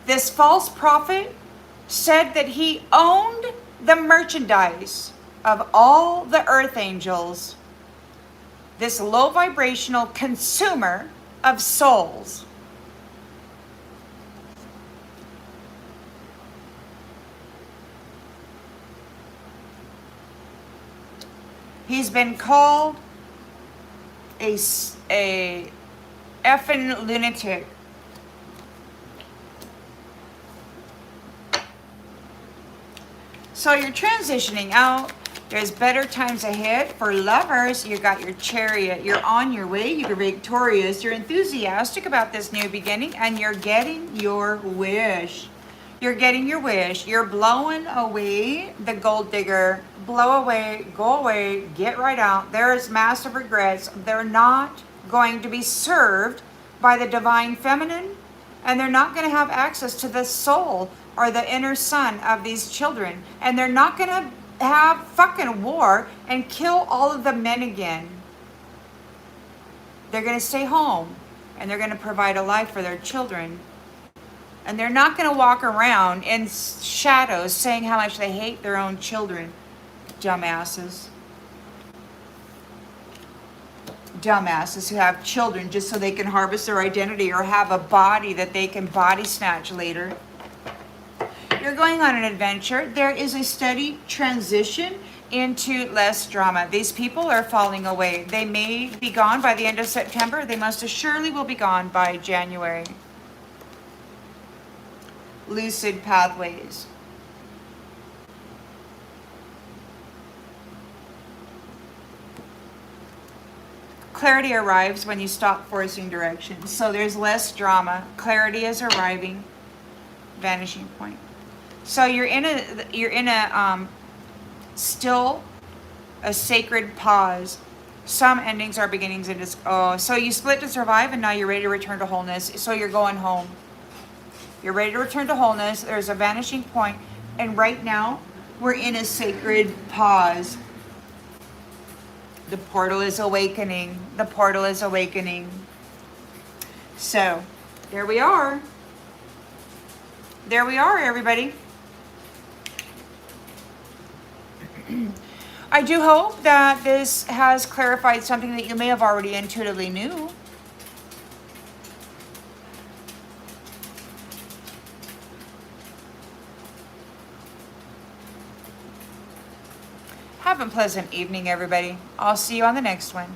This false prophet said that he owned the merchandise of all the earth angels, this low vibrational consumer of souls. He's been called a effing lunatic. So you're transitioning out. There's better times ahead for lovers. You got your chariot. You're on your way. You're victorious. You're enthusiastic about this new beginning, and you're getting your wish. You're getting your wish. You're blowing away the gold digger. Blow away, go away, get right out. There's massive regrets. They're not going to be served by the divine feminine, and they're not going to have access to the soul or the inner son of these children. And they're not going to have fucking war and kill all of the men again. They're going to stay home, and they're going to provide a life for their children. And they're not going to walk around in shadows saying how much they hate their own children. Dumbasses. Dumbasses who have children just so they can harvest their identity or have a body that they can body snatch later. You're going on an adventure. There is a steady transition into less drama. These people are falling away. They may be gone by the end of September. They most assuredly will be gone by January. Lucid pathways. Clarity arrives when you stop forcing directions. So there's less drama. Clarity is arriving. Vanishing point. So you're in a still a sacred pause. Some endings are beginnings and just so you split to survive, and now you're ready to return to wholeness. So you're going home. You're ready to return to wholeness. There's a vanishing point, and right now we're in a sacred pause. The portal is awakening. The portal is awakening. So there we are. There we are, everybody. I do hope that this has clarified something that you may have already intuitively knew. Have a pleasant evening, everybody. I'll see you on the next one.